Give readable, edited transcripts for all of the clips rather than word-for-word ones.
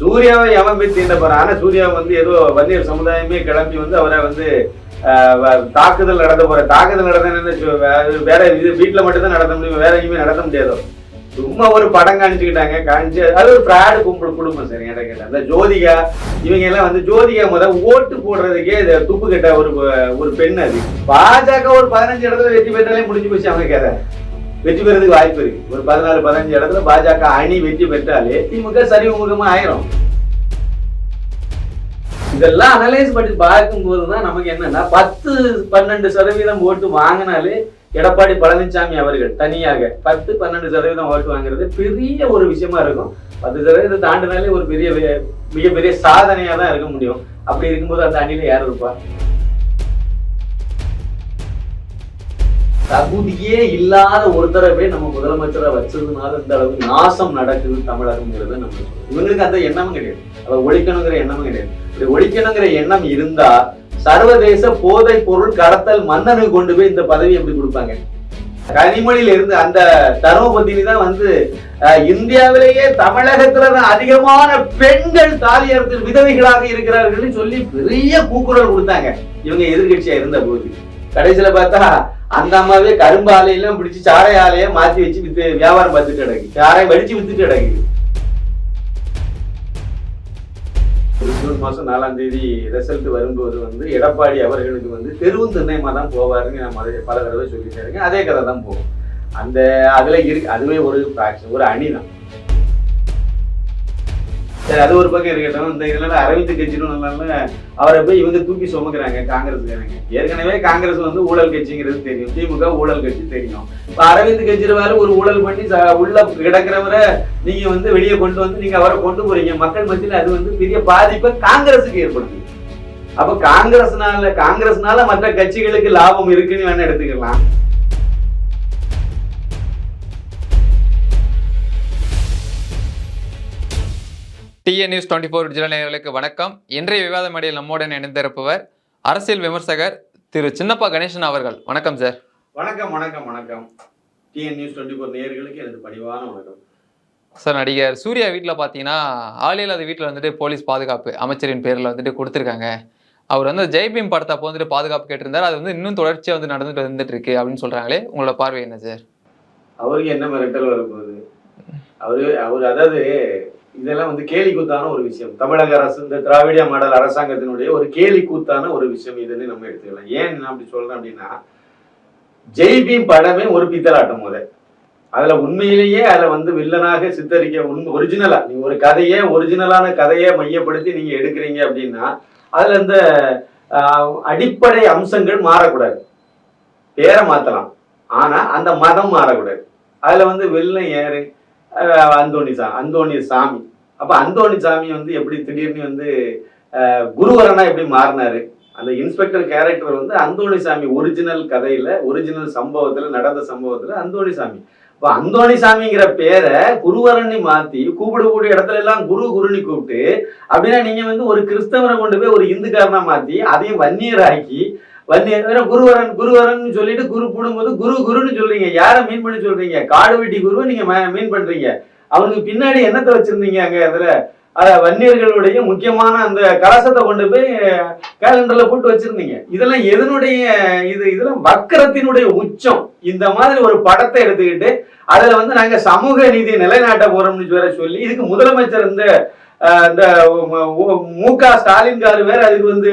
சூர்யாவை எவன் போய் தீண்ட போறான். ஆனா சூர்யா வந்து ஏதோ வன்னியர் சமுதாயமே கிளம்பி வந்து அவரை வந்து தாக்குதல் நடந்த வேற இது வீட்டுல மட்டும்தான் நடத்த முடியும், வேற எங்கேயுமே நடத்த முடியாதோ. சும்மா ஒரு படம் காணிச்சு அது ஒரு ஃப்ராடு குடும்பம். சரி கேட்ட அந்த ஜோதிகா இவங்க எல்லாம் வந்து ஜோதிகா ஓட்டு போடுறதுக்கே துப்பு கட்ட ஒரு பெண். அது பாஜக ஒரு 15 இடத்துல வெற்றி பெற்றாலே முடிஞ்சு போச்சு. அவங்க கதை வெற்றி பெறதுக்கு வாய்ப்பு இருக்கு. ஒரு 14-15 இடத்துல பாஜக அணி வெற்றி பெற்றாலே திமுக சரிவுமுகமா ஆயிரும். இதெல்லாம் அனலைஸ் பண்ணி பார்க்கும் போதுதான் நமக்கு என்னன்னா 10-12% ஓட்டு வாங்கினாலே எடப்பாடி பழனிசாமி அவர்கள் தனியாக 10-12% ஓட்டு வாங்குறது பெரிய ஒரு விஷயமா இருக்கும். 10% தாண்டினாலே ஒரு மிகப்பெரிய சாதனையா தான் இருக்க முடியும். அப்படி இருக்கும்போது அந்த அணியில யார் இருப்பா? தகுதியே இல்லாத ஒருத்தரவே நம்ம முதலமைச்சரா வச்சதுனால இந்த அளவுக்கு நாசம் நடக்குது தமிழகம்ங்கிறத நம்ம சொல்றோம். இவங்களுக்கு அந்த எண்ணமும் கிடையாது, அதை ஒழிக்கணுங்கிற எண்ணமும் கிடையாது. இப்படி ஒழிக்கணுங்கிற எண்ணம் இருந்தா சர்வதேச போதை பொருள் கடத்தல் மன்னனுக்கு கொண்டு போய் இந்த பதவி எப்படி கொடுப்பாங்க? கனிமொழியில இருந்து அந்த தர்மபத்தினி தான் வந்து இந்தியாவிலேயே தமிழகத்துலதான் அதிகமான பெண்கள் தாலியர்கள் விதவைகளாக இருக்கிறார்கள் சொல்லி பெரிய கூக்குரல் கொடுத்தாங்க இவங்க எதிர்கட்சியா இருந்த போது. கடைசியில பார்த்தா அந்த அம்மாவே கரும்பு ஆலையெல்லாம் பிடிச்சி சாரை ஆலைய மாத்தி வச்சு வித்து வியாபாரம் பார்த்துட்டு கிடக்கு, சாரை வடிச்சு வித்துட்டு கிடக்குது. ஜூன் மாசம் 4ஆம் தேதி ரிசல்ட் வரும்போது வந்து எடப்பாடி அவர்களுக்கு வந்து தெருவும் திண்ணையமா தான் போவாருன்னு நம்ம பல தடவை சொல்லிட்டாருங்க. அதே கதை தான் போகும். அந்த அதுல இருக்கு, அதுவே ஒரு அணிதான். சரி, அது ஒரு பக்கம் இருக்கட்டும். இந்த இதனால அரவிந்த் கெஜ்ரிவால் அவரை போய் இவங்க தூக்கி சுமக்குறாங்க காங்கிரஸ்காரங்க. ஏற்கனவே காங்கிரஸ் வந்து ஊழல் கட்சிங்கிறது தெரியும், திமுக ஊழல் கட்சி தெரியும். இப்ப அரவிந்த் கெஜ்ரிவால் ஒரு ஊழல் பண்ணி உள்ள கிடக்கிறவரை நீங்க வந்து வெளியே கொண்டு வந்து நீங்க அவரை கொண்டு போறீங்க மக்கள் மத்தியில். அது வந்து பெரிய பாதிப்பை காங்கிரஸுக்கு ஏற்படுத்துது. அப்ப காங்கிரஸ்னால மற்ற கட்சிகளுக்கு லாபம் இருக்குன்னு வேணா எடுத்துக்கலாம். TN News 24 டிஜிட்டல் நேயர்களுக்கு வணக்கம். இன்றைய விவாத மேடையில் நம்முடன் இணைந்திருப்பவர் அரசியல் விமர்சகர் திரு சின்னப்பா கணேசன் அவர்கள். வணக்கம் சார். வணக்கம் வணக்கம் வணக்கம். TN News 24 நேயர்களுக்கு எனது பணிவான வணக்கம் சார். நடிகர் சூர்யா வீட்டில் பார்த்தீங்கன்னா ஆளில் அது வீட்டில் வந்துட்டு போலீஸ் பாதுகாப்பு அமைச்சரின் பேரில் வந்துட்டு கொடுத்துருக்காங்க. அவர் வந்து ஜெய்பீம் படத்தை அப்போ வந்துட்டு பாதுகாப்பு கேட்டிருந்தார். அது வந்து இன்னும் தொடர்ச்சியாக வந்து வந்துட்டு இருக்கு அப்படின்னு சொல்றாங்களே, உங்களோட பார்வை என்ன சார்? அவருக்கு என்ன மிரட்டல் வரப்போகுது? அவரு அதாவது இதெல்லாம் வந்து கேலி கூத்தான ஒரு விஷயம். தமிழக அரசு இந்த திராவிட மாடல் அரசாங்கத்தினுடைய ஒரு கேலி கூத்தான ஒரு விஷயம் இதுன்னு நம்ம எடுத்துக்கலாம். ஏன் நான் அப்படி சொல்றேன் அப்படின்னா, ஜெய்பீம் படமே ஒரு பித்தலாட்டம். அதுல உண்மையிலேயே அதுல வந்து வில்லனாக சித்தரிக்க ஒரிஜினலா நீங்க ஒரு ஒரிஜினலான கதையை மையப்படுத்தி நீங்க எடுக்கிறீங்க அப்படின்னா அதுல இந்த அடிப்படை அம்சங்கள் மாறக்கூடாது. பேரை மாத்தலாம், ஆனா அந்த மதம் மாறக்கூடாது. அதுல வந்து வில்லன் யாரு? அந்தோணி சாமி. அப்ப அந்தோணி சாமி வந்து எப்படி திடீர்னு வந்து குருவரனா எப்படி மாறினாரு? அந்த இன்ஸ்பெக்டர் கேரக்டர் வந்து அந்தோணி சாமி ஒரிஜினல் கதையில ஒரிஜினல் நடந்த சம்பவத்துல அந்தோணி சாமி. இப்ப அந்தோணி சாமிங்கிற பேரை குருவரன்னு மாத்தி கூப்பிடக்கூடிய இடத்துல எல்லாம் குருன்னு கூப்பிட்டு அப்படின்னா நீங்க வந்து ஒரு கிறிஸ்தவரை கொண்டு போய் ஒரு இந்துக்காரனா மாத்தி அதையும் வன்னியராக்கி குருவரன் சொல்லிட்டு குரு போடும்போது குருன்னு சொல்றீங்க. யாரை மீன் பண்ணி சொல்றீங்க? காடு வெட்டி குருவை நீங்க மீன் பண்றீங்க. அவனுக்கு பின்னாடி என்னத்தை வச்சிருந்தீங்க? அங்க அதுல வன்னியர்களுடைய முக்கியமான அந்த கலசத்தை கொண்டு போய் கேலண்டர்ல போட்டு வச்சிருந்தீங்க. இதெல்லாம் இதெல்லாம் வக்கரத்தினுடைய உச்சம். இந்த மாதிரி ஒரு படத்தை எடுத்துக்கிட்டு அதுல வந்து நாங்க சமூக நீதியை நிலைநாட்ட போறோம்னு வேற சொல்லி இதுக்கு முதலமைச்சர் இந்த மு.க. ஸ்டாலின் காரு வேற அதுக்கு வந்து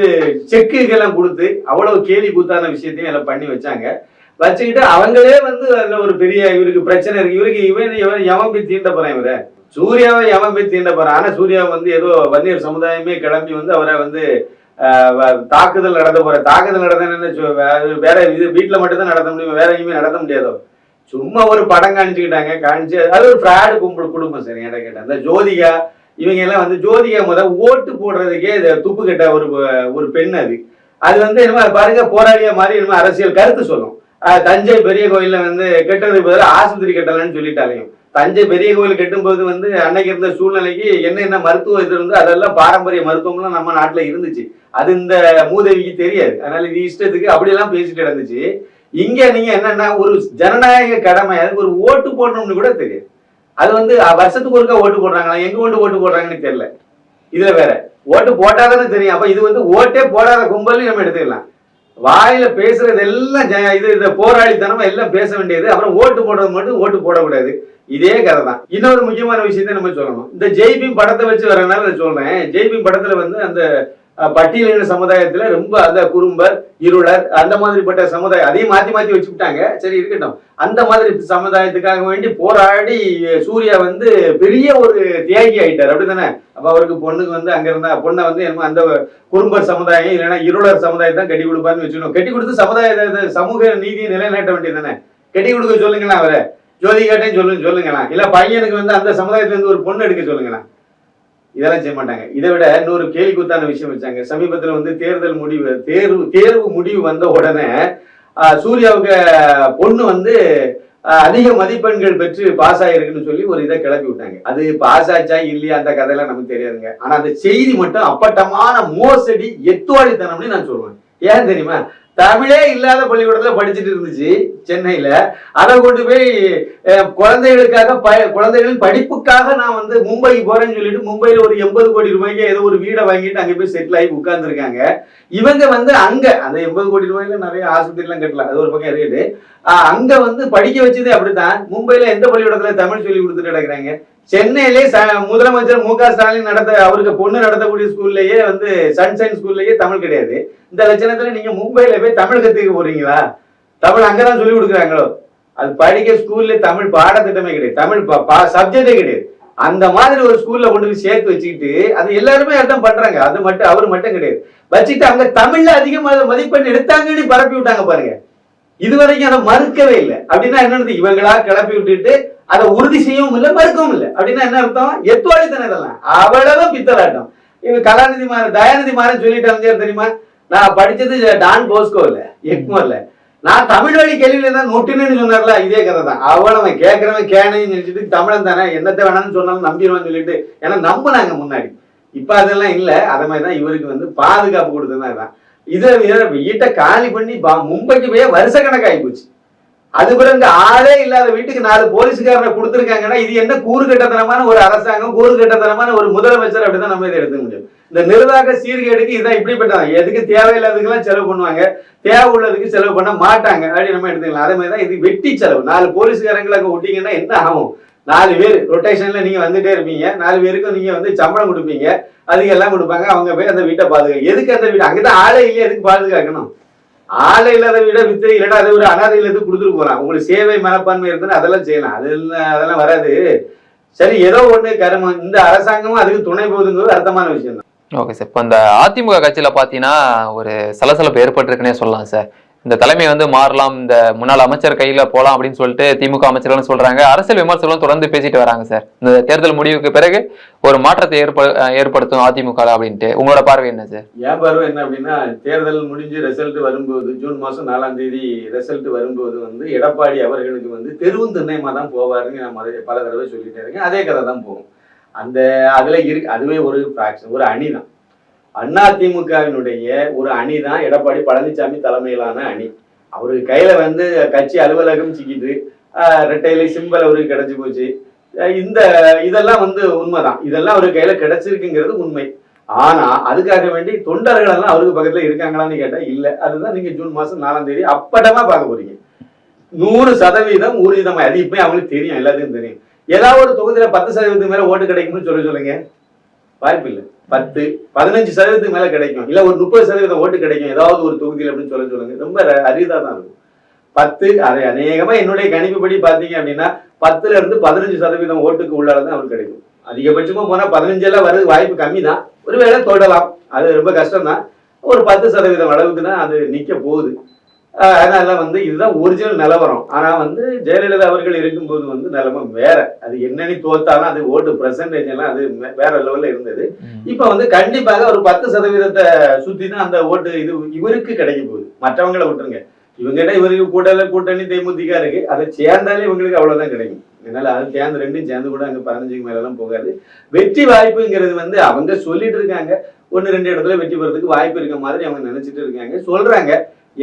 செக்குகள்லாம் கொடுத்து அவ்வளவு கேலி கூத்தான விஷயத்தையும் எல்லாம் பண்ணி வச்சுக்கிட்டு அவங்களே வந்து அதுல ஒரு பெரிய இவருக்கு பிரச்சனை இருக்கு. இவன் எவன் போய் தீண்ட போறான்? சூர்யாவை எவன் போய் தீண்ட போறான். ஆனா சூர்யா வந்து ஏதோ வன்னியர் சமுதாயமே கிளம்பி வந்து அவரை வந்து தாக்குதல் நடந்த வேற இது வீட்டுல மட்டும்தான் நடத்த முடியும், வேற எங்கேயுமே நடத்த முடியாதோ. சும்மா ஒரு படம் காணிச்சு அது ஒரு ஃப்ராடு குடும்பம். சரி கேட்ட அந்த ஜோதிகா இவங்க எல்லாம் வந்து ஜோதிகா ஓட்டு போடுறதுக்கே துப்பு கட்ட ஒரு பெண். அது வந்து பாருங்க போராளியா மாதிரி அரசியல் கருத்து சொல்லும். தஞ்சை பெரிய கோயில்ல வந்து கெட்டதுக்கு பதிலாக ஆஸ்பத்திரி கட்டலன்னு சொல்லிட்டாலையும் தஞ்சை பெரிய கோயில் கட்டும்போது வந்து அன்னைக்கு இருந்த சூழ்நிலைக்கு என்ன மருத்துவ இது இருந்து அதெல்லாம் பாரம்பரிய மருத்துவம்லாம் நம்ம நாட்டுல இருந்துச்சு. அது இந்த மூதேவிக்கு தெரியாது. அதனால இது இஷ்டத்துக்கு அப்படியெல்லாம் பேசிட்டு இருந்துச்சு. இங்க நீங்க என்னன்னா ஒரு ஜனநாயக கடமை, அதுக்கு ஒரு ஓட்டு போடணும்னு கூட தெரியாது. அது வந்து வருஷத்துக்கு ஒருக்கா ஓட்டு போடுறாங்களா? எங்க ஓட்டு போடுறாங்கன்னு தெரியல. இதுல வேற ஓட்டு போட்டாதானே தெரியும். அப்ப இது வந்து ஓட்டே போடாத கும்பல்னு நம்ம எடுத்துக்கலாம். வாயில பேசுறது எல்லாம் இது போராளித்தனமா எல்லாம் பேச வேண்டியது, அப்புறம் ஓட்டு போடுறது மட்டும் ஓட்டு போடக்கூடாது. இதே கதை தான். இன்னொரு முக்கியமான விஷயத்தை நம்ம சொல்லணும். இந்த ஜெய்பீம் படத்தை வச்சு வரனால சொல்றேன். ஜெய்பீம் படத்துல வந்து அந்த பட்டியலின சமுதாயத்துல ரொம்ப அந்த குறும்பர், இருளர், அந்த மாதிரிப்பட்ட சமுதாயம் அதையும் மாத்தி மாத்தி வச்சுக்கிட்டாங்க. சரி இருக்கட்டும். அந்த மாதிரி சமுதாயத்துக்காக வேண்டி போராடி சூர்யா வந்து பெரிய ஒரு தியாகி ஆயிட்டார், அப்படித்தானே? அப்ப அவருக்கு பொண்ணுக்கு வந்து அங்க இருந்தா பொண்ணை வந்து என்னமோ அந்த குறும்பர் சமுதாயம் இல்லைன்னா இருளர் சமுதாயம் தான் கட்டி கொடுப்பாருன்னு வச்சுக்கணும். கட்டி கொடுத்து சமூக நீதியை நிலைநாட்ட வேண்டியது தானே. கட்டி கொடுக்க சொல்லுங்களா அவரை, ஜோதிகாட்டையும் சொல்லுங்களா, இல்ல பையனுக்கு வந்து அந்த சமுதாயத்துல இருந்து ஒரு பொண்ணு எடுக்க சொல்லுங்களா. இதெல்லாம் செய்ய மாட்டாங்க. இதை விட இன்னொரு கேலிக்கூத்தான விஷயம் வச்சாங்க. சமீபத்துல வந்து தேர்வு முடிவு வந்த உடனே சூர்யாவுக்கு பொண்ணு வந்து அதிக மதிப்பெண்கள் பெற்று பாஸ் ஆயிருக்குன்னு சொல்லி ஒரு இதை கிளப்பி விட்டாங்க. அது பாஸ் ஆச்சா இல்லையா அந்த கதையெல்லாம் நமக்கு தெரியாதுங்க. ஆனா அந்த செய்தி மட்டும் அப்பட்டமான மோசடி, எத்துவாளித்தனம்னு நான் சொல்லுவேன். ஏன் தெரியுமா? தமிழே இல்லாத பள்ளிக்கூடத்துல படிச்சுட்டு இருந்துச்சு சென்னையில. அதை கொண்டு போய் குழந்தைகளின் படிப்புக்காக நான் வந்து மும்பைக்கு போறேன்னு சொல்லிட்டு மும்பையில ஒரு 80 கோடி ரூபாய்க்கு ஏதோ ஒரு வீடை வாங்கிட்டு அங்க போய் செட்டில் ஆகி உட்கார்ந்து இருக்காங்க. இவங்க வந்து அங்க அந்த 80 கோடி ரூபாயில நிறைய ஆஸ்பத்திரி எல்லாம் கட்டலாம், அது ஒரு பக்கம் இருக்குது. அங்க வந்து படிக்க வச்சதே அப்படித்தான். மும்பையில எந்த பள்ளிக்கூடத்துல தமிழ் சொல்லி கொடுத்துட்டு கிடக்குறாங்க. சென்னையிலே முதலமைச்சர் மு க ஸ்டாலின் அவருக்கு பொண்ணு நடத்தக்கூடிய ஸ்கூல்லேயே வந்து சன்ஷைன் ஸ்கூல்லேயே தமிழ் கிடையாது. இந்த லட்சணத்துல நீங்க மும்பையில போய் தமிழ் கத்துக்க போறீங்களா? தமிழ் அங்கதான் சொல்லி கொடுக்குறாங்களோ? அது படிக்க ஸ்கூல்ல தமிழ் பாடத்திட்டமே கிடையாது, தமிழ் சப்ஜெக்டே கிடையாது. அந்த மாதிரி ஒரு ஸ்கூல்ல கொண்டு போய் சேர்த்து வச்சுக்கிட்டு அது எல்லாருமே அதான் பண்றாங்க. அது மட்டும் அவர் மட்டும் கிடையாது, வச்சுட்டு அவங்க தமிழ்ல அதிகமாக மதிப்பெண் எடுத்தாங்கன்னு பரப்பி விட்டாங்க பாருங்க. இதுவரைக்கும் அதை மறுக்கவே இல்லை. அப்படின்னா என்னன்னு இவங்களா கிளப்பி விட்டுட்டு அதை உறுதி செய்யவும் இல்லை, மறுக்கவும் இல்லை. அப்படின்னா என்ன அர்த்தம்? எத்துவாளித்தனம் இதெல்லாம். அவ்வளவு பித்தலாட்டம். இவங்க கலாநிதி தயாநிதி மாறன் சொல்லிட்டு தெரியுமா? நான் படிச்சது டான் போஸ்கோ இல்ல, எக்மோர்ல. நான் தமிழ் வழி கேள்வியில தான் நொட்டுன்னு சொன்னார்ல, இதே கதை தான். அவ்வளவன் கேட்கறவன் கேனையும் நினைச்சிட்டு தமிழன் தானே என்னத்தை வேணாம்னு சொன்னாலும் நம்பிடுவான்னு சொல்லிட்டு ஏன்னா நம்பினாங்க முன்னாடி. இப்ப அதெல்லாம் இல்ல. அத மாதிரிதான் இவருக்கு வந்து பாதுகாப்பு கொடுத்ததுதான். இதை வீட்டை காலி பண்ணி மும்பைக்கு போய் வருஷ கணக்காகி போச்சு. அது பிறகு ஆளே இல்லாத வீட்டுக்கு 4 போலீஸ்காரனை கொடுத்துருக்காங்கன்னா இது என்ன கூறுகட்டத்தனமான ஒரு அரசாங்கம், கூறுகட்டத்தனமான ஒரு முதலமைச்சர், அப்படிதான் நம்ம இதை எடுத்துக்க முடியும். இந்த நிர்வாக சீர்கேடுக்கு இதான் இப்படிப்பட்டதான். எதுக்கு தேவையில்லாததுக்கெல்லாம் செலவு பண்ணுவாங்க, தேவை உள்ளதுக்கு செலவு பண்ண மாட்டாங்க அப்படி நம்ம எடுத்துக்கலாம். அதே மாதிரிதான் இது வெட்டி செலவு. 4 போலீஸ்காரங்களை அங்க விட்டீங்கன்னா என்ன ஆகும்? 4 பேர் ரொட்டேஷன்ல நீங்க வந்துட்டே இருப்பீங்க, 4 பேருக்கும் நீங்க வந்து சம்பளம் கொடுப்பீங்க, அதுக்கு எல்லாம் கொடுப்பாங்க. அவங்க போய் அந்த வீட்டை பாதுகாக்க, எதுக்கு அந்த வீடு அங்கதான் ஆளே இல்லையா, எதுக்கு பாதுகாக்கணும்? ஆளை இல்லாத வீட வித்து இல்லைன்னா அதை ஒரு அனாதை இல்லத்துக்கு கொடுத்துட்டு போலாம். உங்களுக்கு சேவை மனப்பான்மை இருக்குன்னு அதெல்லாம் செய்யலாம். அதெல்லாம் வராது. சரி, ஏதோ ஒண்ணு கருமம். இந்த அரசாங்கமும் அதுக்கு துணை போகுதுங்கிறது அர்த்தமான விஷயம் தான். Okay sir. இப்போ இந்த அதிமுக கட்சியில பாத்தீங்கன்னா ஒரு சலசலப்பு ஏற்பட்டிருக்குன்னே சொல்லலாம் சார். இந்த தலைமை வந்து மாறலாம், இந்த முன்னாள் அமைச்சர் கையில போலாம் அப்படின்னு சொல்லிட்டு திமுக அமைச்சர்கள் சொல்றாங்க. அரசியல் விமர்சனம் தொடர்ந்து பேசிட்டு வராங்க சார். இந்த தேர்தல் முடிவுக்கு பிறகு ஒரு மாற்றத்தை ஏற்படுத்தும் அதிமுக அப்படின்ட்டு உங்களோட பார்வை என்ன சார்? என் பார்வை என்ன அப்படின்னா, தேர்தல் முடிஞ்சு ரிசல்ட் வரும்போது ஜூன் மாசம் 4ஆம் தேதி ரிசல்ட் வரும்போது வந்து எடப்பாடி அவர்களுக்கு வந்து தெருவும் திண்ணையமா தான் போவாருன்னு நான் பல தடவை சொல்லிட்டே இருக்கேன். அதே கதை தான் போகும். அந்த அதுல இருக்கு. அதுவே ஒரு பிராக்ஷன், ஒரு அணிதான். அதிமுகவினுடைய ஒரு அணி தான் எடப்பாடி பழனிசாமி தலைமையிலான அணி. அவருக்கு கையில வந்து கட்சி அலுவலகம் சிக்கிட்டு ரெட்டையில சிம்பல் அவருக்கு கிடைச்சு போச்சு. இதெல்லாம் வந்து உண்மைதான். இதெல்லாம் அவருக்கு கையில கிடைச்சிருக்குங்கிறது உண்மை. ஆனா அதுக்காக வேண்டி தொண்டர்கள் எல்லாம் அவருக்கு பக்கத்துல இருக்காங்களான்னு கேட்டா இல்ல. அதுதான் நீங்க ஜூன் மாசம் 4ஆம் தேதி அப்பட்டமா பார்க்க போறீங்க. 100% ஊர்ஜிதமா. அது இப்ப அவங்களுக்கு தெரியும், எல்லாத்துக்கும் தெரியும். ஏதாவது ஒரு தொகுதியில 10% மேல ஓட்டு கிடைக்கும்னு சொல்லுங்க. வாய்ப்பு இல்லை. 10-15% மேல கிடைக்கும், இல்ல ஒரு 30% ஓட்டு கிடைக்கும் ஏதாவது ஒரு தொகுதியில் அப்படின்னு சொல்லுங்க. ரொம்ப அரிதா தான் இருக்கும். 10 அதை அநேகமா என்னுடைய கணிப்புப்படி பாத்தீங்க அப்படின்னா 10ல இருந்து 15% ஓட்டுக்கு உள்ளாதான் அவருக்கு கிடைக்கும். அதிகபட்சமா போனா 15 எல்லாம் வர்றது வாய்ப்பு கம்மி தான். ஒருவேளை தொடலாம், அது ரொம்ப கஷ்டம் தான். ஒரு 10% அளவுக்கு தான் அது நிக்க போகுது. அதனால வந்து இதுதான் ஒரிஜினல் நிலவரம். ஆனா வந்து ஜெயலலிதா அவர்கள் இருக்கும்போது வந்து நிலைமை வேற. அது என்னன்னு தோத்தாலும் அது ஓட்டு பெர்சன்டேஜ் எல்லாம் அது வேற லெவல்ல இருந்தது. இப்ப வந்து கண்டிப்பாக ஒரு 10% சுத்தி தான் அந்த ஓட்டு இது இவருக்கு கிடைக்க போகுது. மற்றவங்களை விட்டுருங்க, இவங்கிட்ட இவருக்கு கூட்டணி தேமுதிக இருக்கு, அதை சேர்ந்தாலே இவங்களுக்கு அவ்வளவுதான் கிடைக்கும். அதனால அது சேர்ந்து ரெண்டும் சேர்ந்து கூட அங்க 15க்கு மேல எல்லாம் போகாது. வெற்றி வாய்ப்புங்கிறது வந்து அவங்க சொல்லிட்டு இருக்காங்க, 1-2 இடத்துல வெற்றி பெறதுக்கு வாய்ப்பு இருக்க மாதிரி அவங்க நினைச்சிட்டு இருக்காங்க, சொல்றாங்க.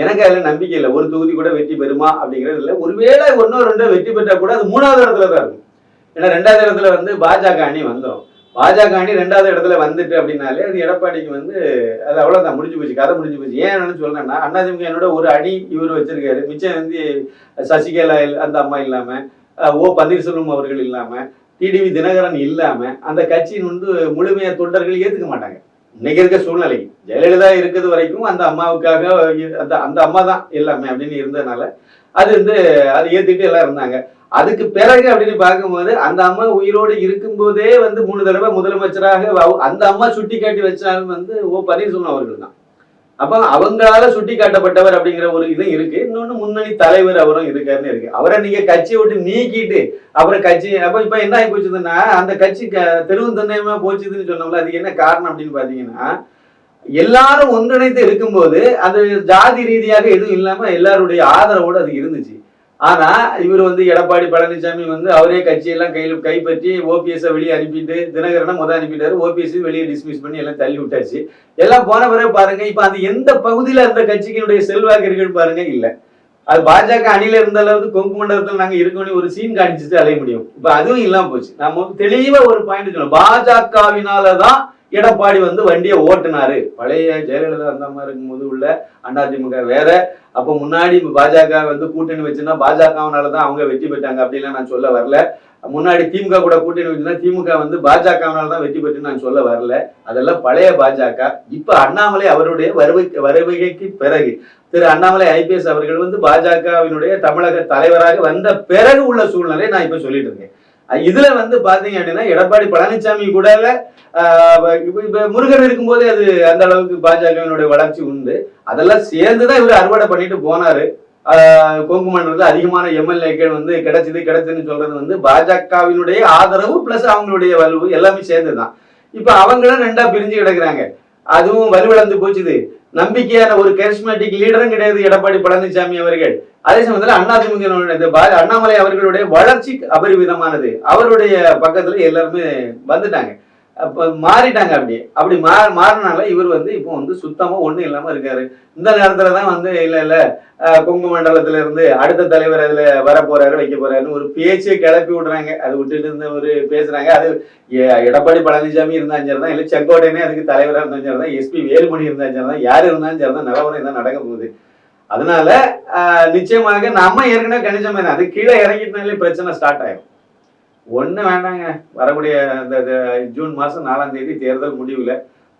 எனக்கு அதுல நம்பிக்கை இல்லை. ஒரு தொகுதி கூட வெற்றி பெறுமா அப்படிங்கிறது இல்லை. ஒருவேளை 1-2 வெற்றி பெற்றா கூட அது 3வது இடத்துல தான் இருக்கும். ஏன்னா 2வது இடத்துல வந்து பாஜக அணி வந்துடும். பாஜக அணி 2வது இடத்துல வந்துட்டு அப்படின்னாலே அது எடப்பாடிக்கு வந்து அது அவ்வளவுதான், முடிஞ்சு போச்சு, கதை முடிஞ்சு போச்சு. ஏன் என்னன்னு சொல்றேன்னா, அதிமுக என்னோட ஒரு அணி இவர் வச்சிருக்காரு, மிச்சம் வந்து சசிகலா அந்த அம்மா இல்லாம, ஓ பன்னீர்செல்வம் அவர்கள் இல்லாம, டிடிவி தினகரன் இல்லாம அந்த கட்சியின் வந்து முழுமையா தொண்டர்கள் ஏத்துக்க மாட்டாங்க. இன்னைக்கு இருக்க சூழ்நிலை ஜெயலலிதா இருக்கிறது வரைக்கும் அந்த அம்மாவுக்காக அந்த அம்மா தான் எல்லாமே அப்படின்னு இருந்ததுனால அது வந்து அதை ஏத்துக்கிட்டு எல்லாம் இருந்தாங்க. அதுக்கு பிறகு அப்படின்னு பார்க்கும்போது அந்த அம்மா உயிரோடு இருக்கும்போதே வந்து 3 தடவை முதலமைச்சராக அந்த அம்மா சுட்டி காட்டி வச்சாலும் வந்து ஓ பன்னீர்செல்வம் அவர்கள் தான். அப்ப அவங்களால சுட்டி காட்டப்பட்டவர் அப்படிங்கிற ஒரு இது இருக்கு. இன்னொன்னு முன்னணி தலைவர் அவரும் இருக்காருன்னு இருக்கு. அவரை நீங்க கட்சியை விட்டு நீக்கிட்டு அப்புறம் கட்சி அப்ப இப்ப என்ன ஆகி போச்சுதுன்னா அந்த கட்சி தெருவு தன்மையமா போச்சுதுன்னு சொன்னோம்ல, அது என்ன காரணம் அப்படின்னு பாத்தீங்கன்னா, எல்லாரும் ஒன்றிணைந்து இருக்கும்போது அது ஜாதி ரீதியாக எதுவும் இல்லாம எல்லாருடைய ஆதரவோடு அது இருந்துச்சு. ஆனா இவர் வந்து எடப்பாடி பழனிசாமி வந்து அவரே கட்சியெல்லாம் கைப்பற்றி ஓபிஎஸ் வெளியே அனுப்பிட்டு, தினகரனை அனுப்பிட்டாரு, ஓபிஎஸ் வெளியே டிஸ்மிஸ் பண்ணி எல்லாம் தள்ளி விட்டாச்சு. எல்லாம் போன பிறகு பாருங்க, இப்ப அது எந்த பகுதியில அந்த கட்சியினுடைய செல்வாக்கு இருக்குன்னு பாருங்க. இல்ல, அது பாஜக அணியில இருந்த அளவுக்கு கொங்கு மண்டலத்தில் நாங்க இருக்கணும் ஒரு சீன் காணிச்சுட்டு அலைய முடியும். இப்ப அதுவும் இல்லாம போச்சு. நம்ம தெளிவா ஒரு பாயிண்ட் சொல்லணும், பாஜகவினாலதான் எடப்பாடி வந்து வண்டியை ஓட்டுனாரு. பழைய ஜெயலலிதா அந்த மாதிரி இருக்கும்போது உள்ள அதிமுக வேற, அப்ப முன்னாடி பாஜக வந்து கூட்டணி வச்சுன்னா பாஜகவினாலதான் அவங்க வெற்றி பெற்றாங்க அப்படின்லாம் நான் சொல்ல வரல. முன்னாடி திமுக கூட கூட்டணி வச்சுன்னா திமுக வந்து பாஜகவினாலதான் வெற்றி பெற்று நான் சொல்ல வரல. அதெல்லாம் பழைய பாஜக. இப்ப அண்ணாமலை அவருடைய வருகைக்கு பிறகு திரு அண்ணாமலை ஐபிஎஸ் அவர்கள் வந்து பாஜகவினுடைய தமிழக தலைவராக வந்த பிறகு உள்ள சூழ்நிலை நான் இப்ப சொல்லிட்டு இருக்கேன். இதுல வந்து பாத்தீங்க அப்படின்னா எடப்பாடி பழனிசாமி கூட முருகன் இருக்கும்போதே அது அந்த அளவுக்கு பாஜகவினுடைய வளர்ச்சி உண்டு. அதெல்லாம் சேர்ந்துதான் இவர் அறுவடை பண்ணிட்டு போனாரு. கொங்கு மண்டலத்துல அதிகமான எம்எல்ஏக்கள் வந்து கிடைச்சுன்னு சொல்றது வந்து பாஜகவினுடைய ஆதரவு பிளஸ் அவங்களுடைய வலுவு எல்லாமே சேர்ந்துதான். இப்ப அவங்களும் 2ஆ பிரிஞ்சு கிடக்குறாங்க. அதுவும் வலுவிழந்து போச்சுது. நம்பிக்கையான ஒரு கரிஸ்மேட்டிக் லீடரும் கிடையாது எடப்பாடி பழனிசாமி அவர்கள். அதே சமயத்துல அதிமுக அண்ணாமலை அவர்களுடைய வளர்ச்சி அபரிவிதமானது. அவருடைய பக்கத்துல எல்லாருமே வந்துட்டாங்க, அப்ப மாறிட்டாங்க. அப்படி மாறினால இவர் வந்து இப்போ வந்து சுத்தமா ஒண்ணும் இல்லாம இருக்காரு. இந்த நேரத்துலதான் வந்து இல்ல கொங்கு மண்டலத்துல இருந்து அடுத்த தலைவர் அதுல வர போறாரு வைக்க போறாருன்னு ஒரு பேச்சை கிளப்பி விடுறாங்க. அது விட்டுட்டு இருந்த ஒரு பேசுறாங்க. அது எடப்பாடி பழனிசாமி இருந்தாலும் சரிதான், இல்ல செங்கோட்டையனே அதுக்கு தலைவரா இருந்தாலும் சரிதான், எஸ்பி வேலுமணி இருந்தாலும் சரிதான், யாரு இருந்தாலும் சரிதான், நிலவரம் தான் நடக்க போகுது. அதனால நிச்சயமாக நம்ம ஏற்கனவே கணிச்ச மாதிரி அது கீழே இறங்கிட்டனாலே பிரச்சனை ஸ்டார்ட் ஆயிடும். ஒண்ணு வேண்டாங்க, வரக்கூடிய இந்த ஜூன் மாசம் 4ஆம் தேதி தேர்தல் முடிவுல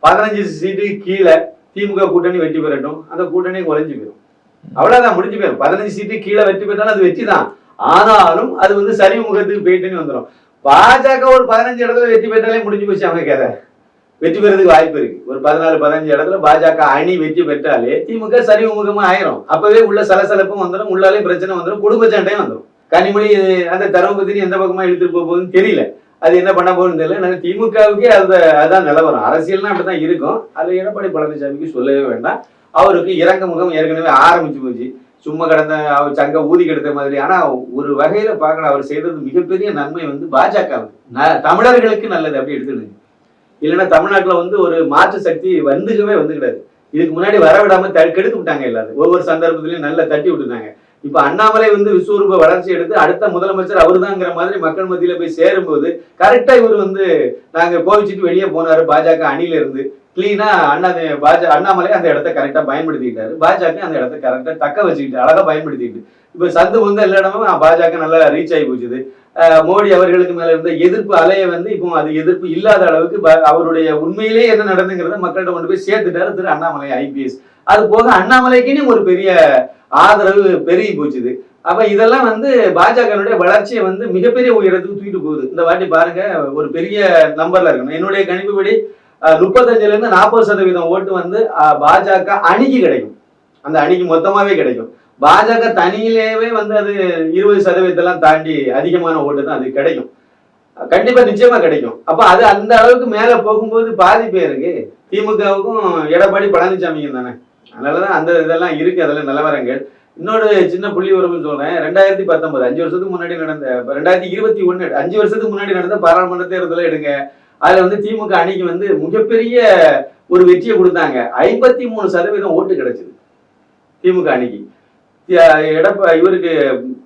15 சீட்டு கீழே திமுக கூட்டணி வெற்றி பெறட்டும், அந்த கூட்டணி குறைஞ்சு போயிடும். அவ்வளவுதான், முடிஞ்சு போயிடும். 15 சீட்டு கீழே வெற்றி பெற்றாலும் அது வெற்றி தான். ஆனாலும் அது வந்து சரிவு முகத்துக்கு போயிட்டுன்னு வந்துடும். பாஜக ஒரு 15 இடத்துல வெற்றி பெற்றாலே முடிஞ்சு போச்சு அவங்க கதை. வெற்றி பெறதுக்கு வாய்ப்பு இருக்கு. ஒரு 14-15 இடத்துல பாஜக அணி வெற்றி பெற்றாலே திமுக சரிவு முகமா ஆயிரும். அப்பவே உள்ள சலசலப்பும் வந்துடும், உள்ளாலே பிரச்சனை வந்துடும், குடும்ப சண்டையும் வந்துடும். கனிமொழி அந்த தர்மபுத்தினி எந்த பக்கமா இழுத்துட்டு போகுதுன்னு தெரியல, அது என்ன பண்ண போகுதுன்னு தெரியல. நாங்க திமுகவுக்கே அதான் நிலவரம். அரசியல்னா அப்படிதான் இருக்கும். அது எடப்பாடி பழனிசாமிக்கு சொல்லவே வேண்டாம். அவருக்கு இறங்க முகம் ஏற்கனவே ஆரம்பிச்சு போச்சு. சும்மா கடந்த அவர் சங்க ஊதி கெடுத்த மாதிரி. ஆனா ஒரு வகையில பார்க்கணும், அவர் செய்யறது மிகப்பெரிய நன்மை வந்து பாஜகவுக்கு, தமிழர்களுக்கு நல்லது அப்படி எடுத்துடுங்க. இல்லைன்னா தமிழ்நாட்டுல வந்து ஒரு மாற்று சக்தி வந்துக்கிடாது. இதுக்கு முன்னாடி வரவிடாம கெடுத்து விட்டாங்க. எல்லாரும் ஒவ்வொரு சந்தர்ப்பத்திலையும் நல்லா தட்டி விட்டுட்டாங்க. இப்ப அண்ணாமலை வந்து விஸ்வரூப வளர்ச்சி எடுத்து அடுத்த முதலமைச்சர் அவருதாங்கிற மாதிரி மக்கள் மத்தியில போய் சேரும்போது கரெக்டா இவர் வந்து நாங்க கோவிச்சுட்டு வெளியே போனாரு பாஜக அணியில இருந்து. கிளீனா அண்ணாமலை அந்த இடத்த கரெக்டா பயன்படுத்திக்கிட்டாரு. பாஜக அந்த இடத்த கரெக்டா தக்க வச்சுக்கிட்டு அழகா பயன்படுத்திக்கிட்டு இப்ப சந்து வந்து எல்லா இடமும் பாஜக நல்லா ரீச் ஆகி போச்சுது. மோடி அவர்களுக்கு மேல இருந்த எதிர்ப்பு அலையை வந்து இப்போ அது எதிர்ப்பு இல்லாத அளவுக்கு அவருடைய உண்மையிலேயே என்ன நடந்துங்கிறத மக்கள்கிட்ட கொண்டு போய் சேர்த்துட்டாரு திரு அண்ணாமலை ஐபிஎஸ். அது போக அண்ணாமலைக்குன்னு ஒரு பெரிய ஆதரவு பெருகி போச்சுது. அப்ப இதெல்லாம் வந்து பாஜகனுடைய வளர்ச்சியை வந்து மிகப்பெரிய உயரத்துக்கு தூக்கிட்டு போகுது. இந்த வாட்டி பாருங்க, ஒரு பெரிய நம்பர்ல இருக்கணும். என்னுடைய கணிப்புப்படி 35% ஓட்டு வந்து பாஜக அணிக்கு கிடைக்கும். அந்த அணிக்கு மொத்தமாவே கிடைக்கும். பாஜக தனியிலேயே வந்து அது 20% தாண்டி அதிகமான ஓட்டு தான் அது கிடைக்கும். கண்டிப்பா நிச்சயமா கிடைக்கும். அப்ப அது அந்த அளவுக்கு மேல போகும்போது பாதி பேருக்கு திமுகவுக்கும் எடப்பாடி பழனிசாமிக்கும் தானே. அதனாலதான் அந்த இதெல்லாம் இருக்கு. அதெல்லாம் நிலவரங்கள். இன்னொரு சின்ன புள்ளி உறவுன்னு சொல்றேன். 2019 5 வருஷத்துக்கு முன்னாடி நடந்த 2021 5 வருஷத்துக்கு முன்னாடி நடந்த பாராளுமன்ற தேர்தலை எடுங்க. அதுல வந்து திமுக அணிக்கு வந்து மிகப்பெரிய ஒரு வெற்றியை கொடுத்தாங்க. 53% ஓட்டு கிடைச்சது திமுக அணிக்கு. இவருக்கு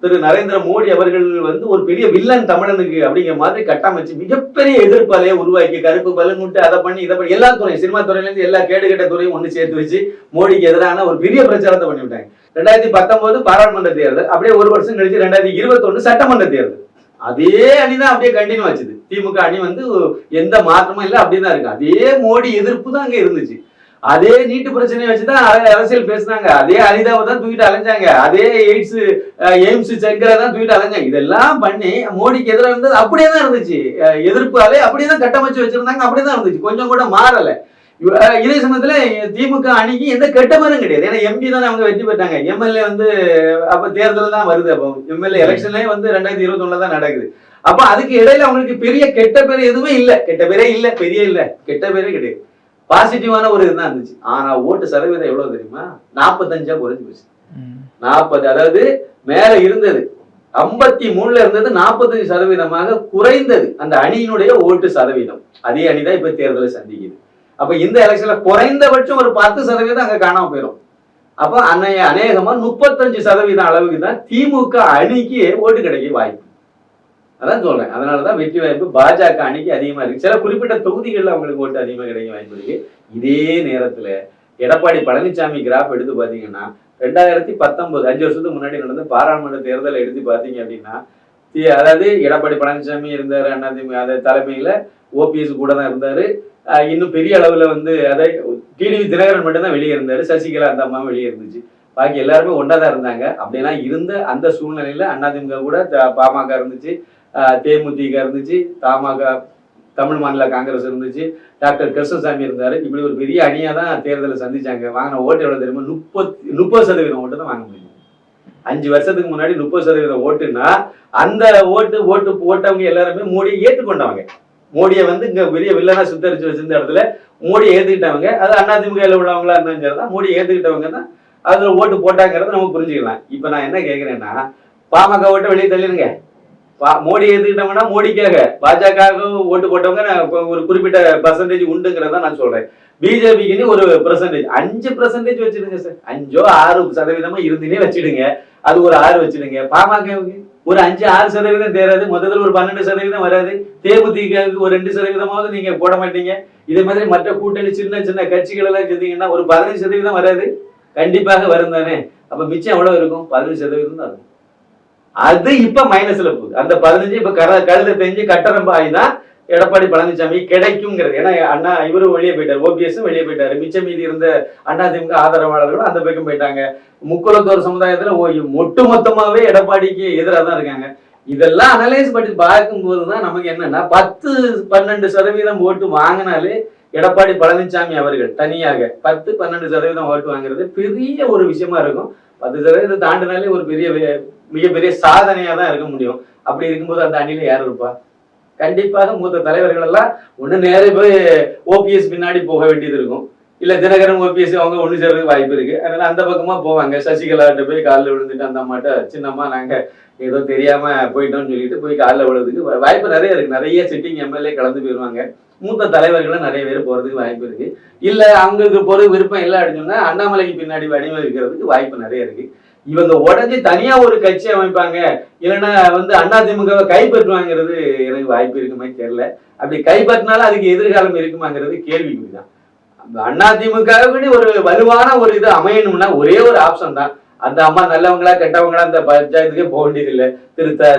திரு நரேந்திர மோடி அவர்கள் வந்து ஒரு பெரிய வில்லன் தமிழனுக்கு அப்படிங்கிற மாதிரி கட்டமைச்சு மிகப்பெரிய எதிர்ப்பாலையை உருவாக்கி கருப்பு பலன் விட்டு அதை பண்ணி இதை பண்ணி எல்லா துறையும் சினிமா துறையில இருந்து எல்லா கேடுகட்ட துறையும் ஒண்ணு சேர்த்து வச்சு மோடிக்கு எதிரான ஒரு பெரிய பிரச்சாரத்தை பண்ணி விட்டாங்க. 2019 பாராளுமன்ற தேர்தல், அப்படியே ஒரு வருஷம் கழிச்சு 2021 சட்டமன்ற தேர்தல். அதே அணிதான் அப்படியே கண்டினியூ ஆச்சுது. திமுக அணி வந்து எந்த மாற்றமும் இல்லை, அப்படிதான் இருக்கு. அதே மோடி எதிர்ப்பு தான் அங்க இருந்துச்சு. அதே நீட்டு பிரச்சனையை வச்சுதான் அரசியல் பேசினாங்க. அதே அனிதாவை தான் தூக்கிட்டு அலைஞ்சாங்க. அதே எய்ம்ஸ் சங்கரை தான் தூக்கிட்டு அலைஞ்சாங்க. இதெல்லாம் பண்ணி மோடிக்கு எதிராக இருந்தது அப்படியே தான் இருந்துச்சு. எதிர்ப்பு அதே அப்படியே தான் கட்டமைச்சு வச்சிருந்தாங்க. அப்படியே தான் இருந்துச்சு, கொஞ்சம் கூட மாறல. இதே சமயத்துல திமுக அணிக்கு எந்த கெட்ட பேரும் கிடையாது. ஏன்னா எம்பி தானே அவங்க வெற்றி பெற்றாங்க. எம்எல்ஏ வந்து அப்ப தேர்தல் தான் வருது. அப்போ எம்எல்ஏ எலெக்ஷன்லயே வந்து 2021 தான் நடக்குது. அப்ப அதுக்கு இடையில அவங்களுக்கு பெரிய கெட்ட பேர் எதுவுமே இல்ல. கெட்ட பேரே இல்ல, பெரிய இல்ல, கெட்ட பேரே கிடையாது. பாசிட்டிவான ஒரு இதுதான் இருந்துச்சு. ஆனா ஓட்டு சதவீதம் எவ்வளவு தெரியுமா? 45 குறைஞ்சு போச்சு. 40, அதாவது மேல இருந்தது 53ல இருந்தது 45% குறைந்தது அந்த அணியினுடைய ஓட்டு சதவீதம். அதே அணிதான் இப்ப தேர்தலை சந்திக்குது. அப்ப இந்த எலெக்ஷன்ல குறைந்தபட்சம் ஒரு 10% அங்க காணாம போயிடும். அப்ப அநேகமா 35% அளவுக்கு தான் திமுக அணிக்கு ஓட்டு கிடைக்க வாய்ப்பு. அதான் சொல்றேன். அதனாலதான் வெற்றி வாய்ப்பு பாஜக அணிக்கு அதிகமா இருக்கு. சில குறிப்பிட்ட தொகுதிகளில் அவங்களுக்கு ஓட்டு அதிகமா கிடைக்க வாய்ப்பு இருக்கு. இதே நேரத்துல எடப்பாடி பழனிசாமி கிராஃப் எடுத்து பாத்தீங்கன்னா 2019 5 வருஷத்துக்கு முன்னாடி நடந்த பாராளுமன்ற தேர்தலை எடுத்து பாத்தீங்க அப்படின்னா, அதாவது எடப்பாடி பழனிசாமி இருந்தாரு அதிமுக தலைமையில, ஓபிஎஸ் கூட தான் இருந்தாரு. இன்னும் பெரிய அளவுல வந்து அதை டிடிவி தினகரன் மட்டும் தான் வெளியே இருந்தாரு. சசிகலா அந்த அம்மா வெளியே இருந்துச்சு. பாக்கி எல்லாருமே ஒன்னாதான் இருந்தாங்க. அப்படியெல்லாம் இருந்த அந்த சூழ்நிலையில அதிமுக கூட பாமக இருந்துச்சு, தேமுதிக இருந்துச்சு, தமாக தமிழ் மாநில காங்கிரஸ் இருந்துச்சு, டாக்டர் கிருஷ்ணசாமி இருந்தாரு. இப்படி ஒரு பெரிய அணியா தான் தேர்தலை சந்திச்சாங்க. வாங்கின ஓட்டு எவ்வளவு தெரியுமா? 30% ஓட்டு தான் வாங்க முடியும். 5 வருஷத்துக்கு முன்னாடி 30% ஓட்டுன்னா அந்த ஓட்டு போட்டவங்க எல்லாருமே மோடியை ஏற்றுக்கொண்டவங்க. மோடியை வந்து இங்க பெரிய வில்லனா சுத்தரிச்சு வச்சிருந்த இடத்துல மோடியை ஏத்துக்கிட்டவங்க, அது அதிமுக உள்ளவங்களா இருந்தாலும் மோடியை ஏத்துக்கிட்டவங்க தான் அதுல ஓட்டு போட்டாங்கிறத நம்ம புரிஞ்சுக்கலாம். இப்ப நான் என்ன கேட்கிறேன்னா, பாமக ஓட்டை வெளியே தள்ளிடுங்க. மோடி ஏத்துக்கிட்டவங்கன்னா மோடிக்காக, பாஜக ஓட்டு போட்டவங்க ஒரு குறிப்பிட்ட பர்சன்டேஜ் உண்டுங்கிறத நான் சொல்றேன். பிஜேபிக்கு ஒரு பெர்சன்டேஜ் 5% வச்சிடுங்க சார். 5-6% இருந்துனே வச்சிடுங்க. அது ஒரு 6 வச்சிடுங்க. பாமகவுக்கு ஒரு 5-6% தேராது. மொத்தத்தில் ஒரு 12% வராது. தேமுதிகவுக்கு ஒரு 2% நீங்க போட மாட்டீங்க. இதே மாதிரி மற்ற கூட்டணி சின்ன சின்ன கட்சிகள் எல்லாம் செஞ்சீங்கன்னா ஒரு 15% வராது. கண்டிப்பாக வரும் தானே. அப்ப மிச்சம் எவ்வளவு இருக்கும்? 15% தான் இருக்கும். அது இப்ப மைனஸ்ல போகுது. அந்த 15 இப்ப கழுத தெரிஞ்சு கட்டரம்பு ஆகிதான் எடப்பாடி பழனிசாமி கிடைக்குங்கிறது. ஏன்னா அண்ணா இவரும் வெளியே போயிட்டாரு, ஓபிஎஸ் வெளியே போயிட்டாரு. மிச்சம் மீதி இருந்த அதிமுக ஆதரவாளர்களும் அந்த பக்கம் போயிட்டாங்க. முக்குலத்தோர் சமுதாயத்துல ஒட்டுமொத்தமாவே எடப்பாடிக்கு எதிராக தான் இருக்காங்க. இதெல்லாம் அனலைஸ் பண்ணி பார்க்கும்போதுதான் நமக்கு என்னன்னா 10-12% ஓட்டு வாங்கினாலே எடப்பாடி பழனிசாமி அவர்கள் தனியாக 10-12% ஓட்டு வாங்குறது பெரிய ஒரு விஷயமா இருக்கும். 10% தாண்டினாலே ஒரு மிகப்பெரிய சாதனையா தான் இருக்க முடியும். அப்படி இருக்கும்போது அந்த அணியில யார் இருப்பா? கண்டிப்பாக மூத்த தலைவர்கள் எல்லாம் ஒண்ணு நேரே போய் ஓபிஎஸ் பின்னாடி போக வேண்டியது இருக்கும். இல்ல தினகரன் ஓபிஎஸ் அவங்க ஒண்ணு சேர்றதுக்கு வாய்ப்பு இருக்கு. அதனால அந்த பக்கமா போவாங்க. சசிகலாட்ட போய் காலில் விழுந்துட்டு அந்த அம்மாட்ட, சின்னம்மா நாங்க ஏதோ தெரியாம போயிட்டோம்னு சொல்லிட்டு போய் காலில் விழுறதுக்கு வாய்ப்பு நிறைய இருக்கு. நிறைய சிட்டிங் எம்எல்ஏ கலந்து போயிருவாங்க. மூத்த தலைவர்களும் நிறைய பேர் போறதுக்கு வாய்ப்பு இருக்கு. இல்ல அவங்களுக்கு போற விருப்பம் இல்லை அப்படின்னு சொன்னா அண்ணாமலைக்கு பின்னாடி வடிவமைக்கிறதுக்கு வாய்ப்பு நிறைய இருக்கு. இவங்க உடஞ்சி தனியா ஒரு கட்சி அமைப்பாங்க, இல்லைன்னா வந்து அதிமுகவை கைப்பற்றுவாங்கிறது எனக்கு வாய்ப்பு இருக்குமே தெரியல. அப்படி கைப்பற்றினாலும் அதுக்கு எதிர்காலம் இருக்குமாங்கிறது கேள்விக்குறிதான். அதிமுகவுக்கு ஒரு வலுவான ஒரு இது அமையணும்னா ஒரே ஒரு ஆப்ஷன் தான். அந்த அம்மா நல்லவங்களா கெட்டவங்களா அந்த பஞ்சாயத்துக்கே போக வேண்டியது இல்லை.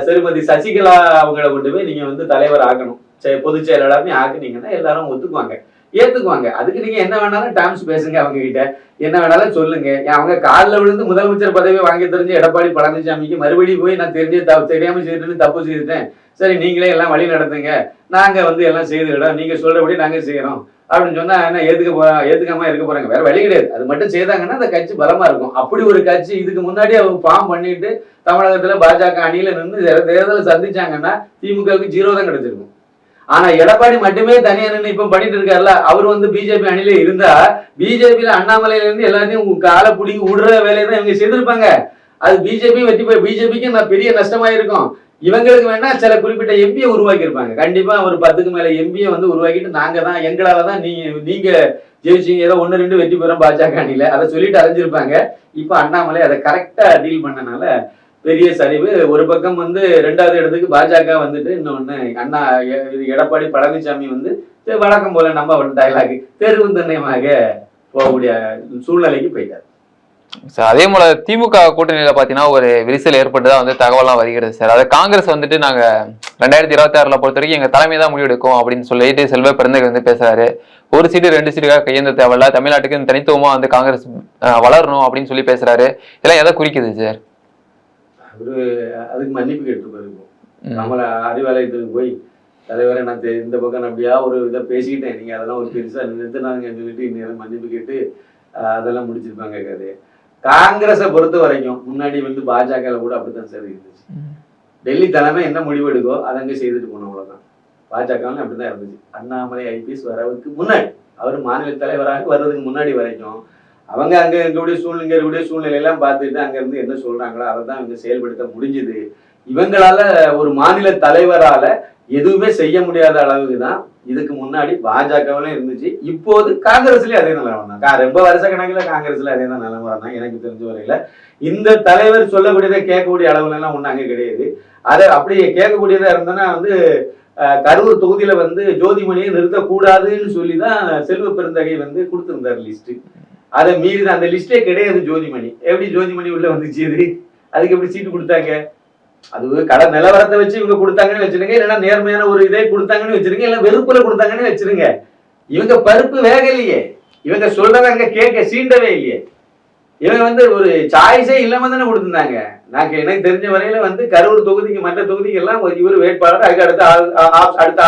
திருமதி சசிகலா அவங்களை கொண்டு போய் நீங்க வந்து தலைவர் ஆக்கணும், பொதுச் செயலாளர்னு ஆக்குனீங்கன்னா எல்லாரும் ஒத்துக்குவாங்க, ஏத்துக்குவாங்க. அதுக்கு நீங்க என்ன வேணாலும் டேர்ம்ஸ் பேசுங்க, அவங்க கிட்ட என்ன வேணாலும் சொல்லுங்க. அவங்க காலில் விழுந்து முதலமைச்சர் பதவியை வாங்கி தெரிஞ்ச எடப்பாடி பழனிசாமிக்கு மறுபடியும் போய் நான் தெரியாம செய்துட்டு தப்பு செய்துட்டேன், சரி நீங்களே எல்லாம் வழி நடத்துங்க, நாங்க வந்து எல்லாம் செய்துக்கிட்டோம், நீங்க சொல்றபடி நாங்க செய்யறோம் அப்படின்னு சொன்னா என்ன ஏத்துக்காம இருக்க போறாங்க? வேற வழி கிடையாது. அது மட்டும் செய்தாங்கன்னா அந்த கட்சி பலமா இருக்கும். அப்படி ஒரு கட்சி இதுக்கு முன்னாடி அவங்க ஃபார்ம் பண்ணிட்டு தமிழகத்துல பாஜக அணியில நின்று தேர்தலை சந்திச்சாங்கன்னா திமுகவுக்கு 0 தான் கிடைச்சிருக்கும். ஆனா எடப்பாடி மட்டுமே தனியா நின்று இப்ப பண்ணிட்டு இருக்காருல்ல, அவர் வந்து பிஜேபி அணியில இருந்தா பிஜேபியில அண்ணாமலையில இருந்து எல்லாத்தையும் காலை பிடிங்கி விடுற வேலையை தான் இவங்க செய்திருப்பாங்க. அது பிஜேபி வெற்றி போய் பிஜேபிக்கு பெரிய நஷ்டமாயிருக்கும். இவங்களுக்கு வேணா சில குறிப்பிட்ட எம்பியை உருவாக்கி இருப்பாங்க. கண்டிப்பா ஒரு 10க்கு மேல எம்பியை வந்து உருவாக்கிட்டு நாங்க தான் எங்களாலதான் நீங்க ஜெயிச்சிங்க, ஏதோ 1-2 வெற்றி பெறும் பாஜக அணியில, அதை சொல்லிட்டு அறிஞ்சிருப்பாங்க. இப்ப அண்ணாமலை அதை கரெக்டா டீல் பண்ணனால பெரிய சரிவு. ஒரு பக்கம் வந்து 2வது இடத்துக்கு பாஜக வந்துட்டு, இன்னொன்னு அண்ணா எடப்பாடி பழனிசாமி வந்து வழக்கம் போல நம்ம டயலாக் தெருவுந்தன்யமாக போகக்கூடிய சூழ்நிலைக்கு போயிட்டார். சார் அதே போல திமுக கூட்டணியில பாத்தீங்கன்னா ஒரு விரிசல் ஏற்பட்டுதான் வந்து தகவலாம் வருகிறது சார். அது காங்கிரஸ் வந்துட்டு நாங்க 2026 பொறுத்த வரைக்கும் எங்க தலைமை தான் முடிவெடுக்கும் அப்படின்னு சொல்லிட்டு செல்வ பெருந்தகை வந்து பேசுறாரு. ஒரு சீட்டு 2 சீட்டுக்காக கையெழுந்த தேவையில்ல, தமிழ்நாட்டுக்கு தனித்துவமா வந்து காங்கிரஸ் வளரணும் அப்படின்னு சொல்லி பேசுறாரு. இதெல்லாம் எதை குறிக்குது சார்? அவரு அதுக்கு மன்னிப்பு கேட்டுருப்பாரு. நம்மள அறிவாலயத்துக்கு போய் தலைவரை நான் இந்த பக்கம் அப்படியா ஒரு இதை பேசிக்கிட்டேன், நீங்க அதெல்லாம் ஒரு பெருசா நிறுத்தினாங்கன்னு சொல்லிட்டு இன்னும் மன்னிப்பு கேட்டு அதெல்லாம் முடிச்சிருப்பாங்க கதையை. காங்கிரஸை பொறுத்த வரைக்கும் முன்னாடி வந்து பாஜக கூட அப்படித்தான் சார் இருந்துச்சு. டெல்லி தலைமை என்ன முடிவு எடுக்கோ அதை அங்கே செய்துட்டு போனோம், அவ்வளவுதான். பாஜகவும் அப்படிதான் இருந்துச்சு. அண்ணாமலை ஐபிஎஸ் வரவுக்கு முன்னாடி, அவர் மாநில தலைவராக வர்றதுக்கு முன்னாடி வரைக்கும் அவங்க அங்க இருக்கக்கூடிய சூழ்நிலையெல்லாம் பார்த்துட்டு அங்க இருந்து என்ன சொல்றாங்களோ அதை தான் இவங்க செயல்படுத்த முடிஞ்சுது. இவங்களால ஒரு மாநில தலைவரால எதுவுமே செய்ய முடியாத அளவுக்கு தான் இதுக்கு முன்னாடி பாஜகவிலும் இருந்துச்சு. இப்போது காங்கிரஸ்லயும் அதே நிலைமை தான். ரொம்ப வருஷ கணக்குல காங்கிரஸ்ல அதே தான் நிலைமை தான் எனக்கு தெரிஞ்ச வரையில. இந்த தலைவர் சொல்லக்கூடியதை கேட்கக்கூடிய அளவுல எல்லாம் ஒண்ணு அங்க கிடையாது. அதை அப்படி கேட்கக்கூடியதா இருந்தோன்னா வந்து கரூர் தொகுதியில வந்து ஜோதிமணியை நிறுத்தக்கூடாதுன்னு சொல்லிதான் செல்வ பெருந்தகை வந்து கொடுத்திருந்தார் லிஸ்ட். அதை மீறிதான் அந்த லிஸ்டே கிடையாது ஜோதிமணி. எப்படி ஜோதிமணி உள்ள வந்துச்சு? இது அதுக்கு எப்படி சீட்டு கொடுத்தாங்க? அது கடை நிலவரத்தை வச்சு இவங்க கொடுத்தாங்கன்னு வச்சிருங்க, இல்லைன்னா நேர்மையான ஒரு இதே கொடுத்தாங்கன்னு வச்சிருங்க, இல்ல வெறுப்புல கொடுத்தாங்கன்னு வச்சிருங்க. இவங்க பருப்பு வேக இல்லையே, இவங்க சொல்றத அங்க கேட்க சீண்டவே இல்லையே. இவங்க வந்து ஒரு சாய்ஸே இல்லாம தானே கொடுத்துருந்தாங்க. எனக்கு தெரிஞ்ச வரையில வந்து கரூர் தொகுதிக்கு மற்ற தொகுதிக்கு எல்லாம் இவர் வேட்பாளர், அதுக்கு அடுத்த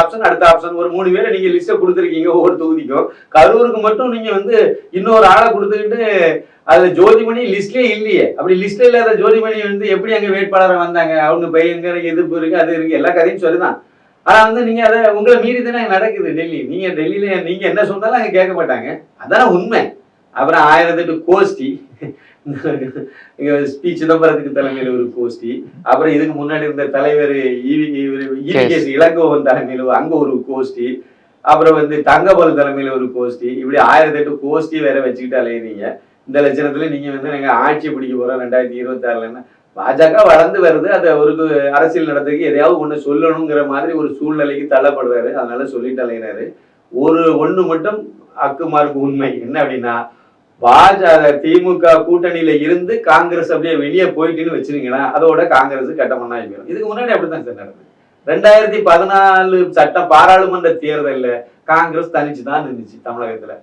ஆப்ஷன் ஒரு 3 பேரை நீங்க லிஸ்ட கொடுத்துருக்கீங்க ஒவ்வொரு தொகுதிக்கும். கரூருக்கு மட்டும் நீங்க வந்து இன்னொரு ஆளை கொடுத்துக்கிட்டு அதுல ஜோதிமணி லிஸ்ட்லயே இல்லையே. அப்படி லிஸ்ட்ல இல்லாத ஜோதிமணி வந்து எப்படி அங்க வேட்பாளராக வந்தாங்க? அவங்க பயங்கர எதிர்ப்பு இருக்கு, அது இருக்கு, எல்லா கதையும் சொல்லிதான். ஆனா வந்து நீங்க அதை உங்களை மீறி தானே நடக்குது டெல்லி. நீங்க டெல்லியில நீங்க என்ன சொன்னாலும் அங்க கேட்க மாட்டாங்க, அதான உண்மை. அப்புறம் 1008 கோஷ்டி, பி சிதம்பரத்துக்கு தலைமையில ஒரு கோஷ்டி, அப்புறம் இதுக்கு முன்னாடி இருந்த தலைவர் இளங்கோவன் தலைமையில அங்க ஒரு கோஷ்டி, அப்புறம் வந்து தங்கபால் தலைமையில ஒரு கோஷ்டி, இப்படி 1008 கோஷ்டி வேற வச்சுக்கிட்டு அலையுறீங்க. இந்த லட்சணத்துல நீங்க வந்து நாங்க ஆட்சி பிடிக்க போறோம் 2026 பாஜக வளர்ந்து வருது. அதை ஒரு அரசியல் நடத்துக்கு எதையாவது ஒண்ணு சொல்லணுங்கிற மாதிரி ஒரு சூழ்நிலைக்கு தள்ளப்படுறாரு. அதனால சொல்லிட்டு அலைகிறாரு. ஒண்ணு மட்டும் அக்குமாருக்கு உண்மை என்ன அப்படின்னா, பாஜக திமுக கூட்டணியில இருந்து காங்கிரஸ் அப்படியே வெளியே போயிட்டுன்னு வச்சிருக்கீங்களா, அதோட காங்கிரஸ் கட்டமண்ணா போயிடும். இதுக்கு முன்னாடி அப்படித்தான் சார் நடந்தது. 2014 சட்டம் பாராளுமன்ற தேர்தல்ல காங்கிரஸ் தனிச்சுதான் இருந்துச்சு தமிழகத்துல.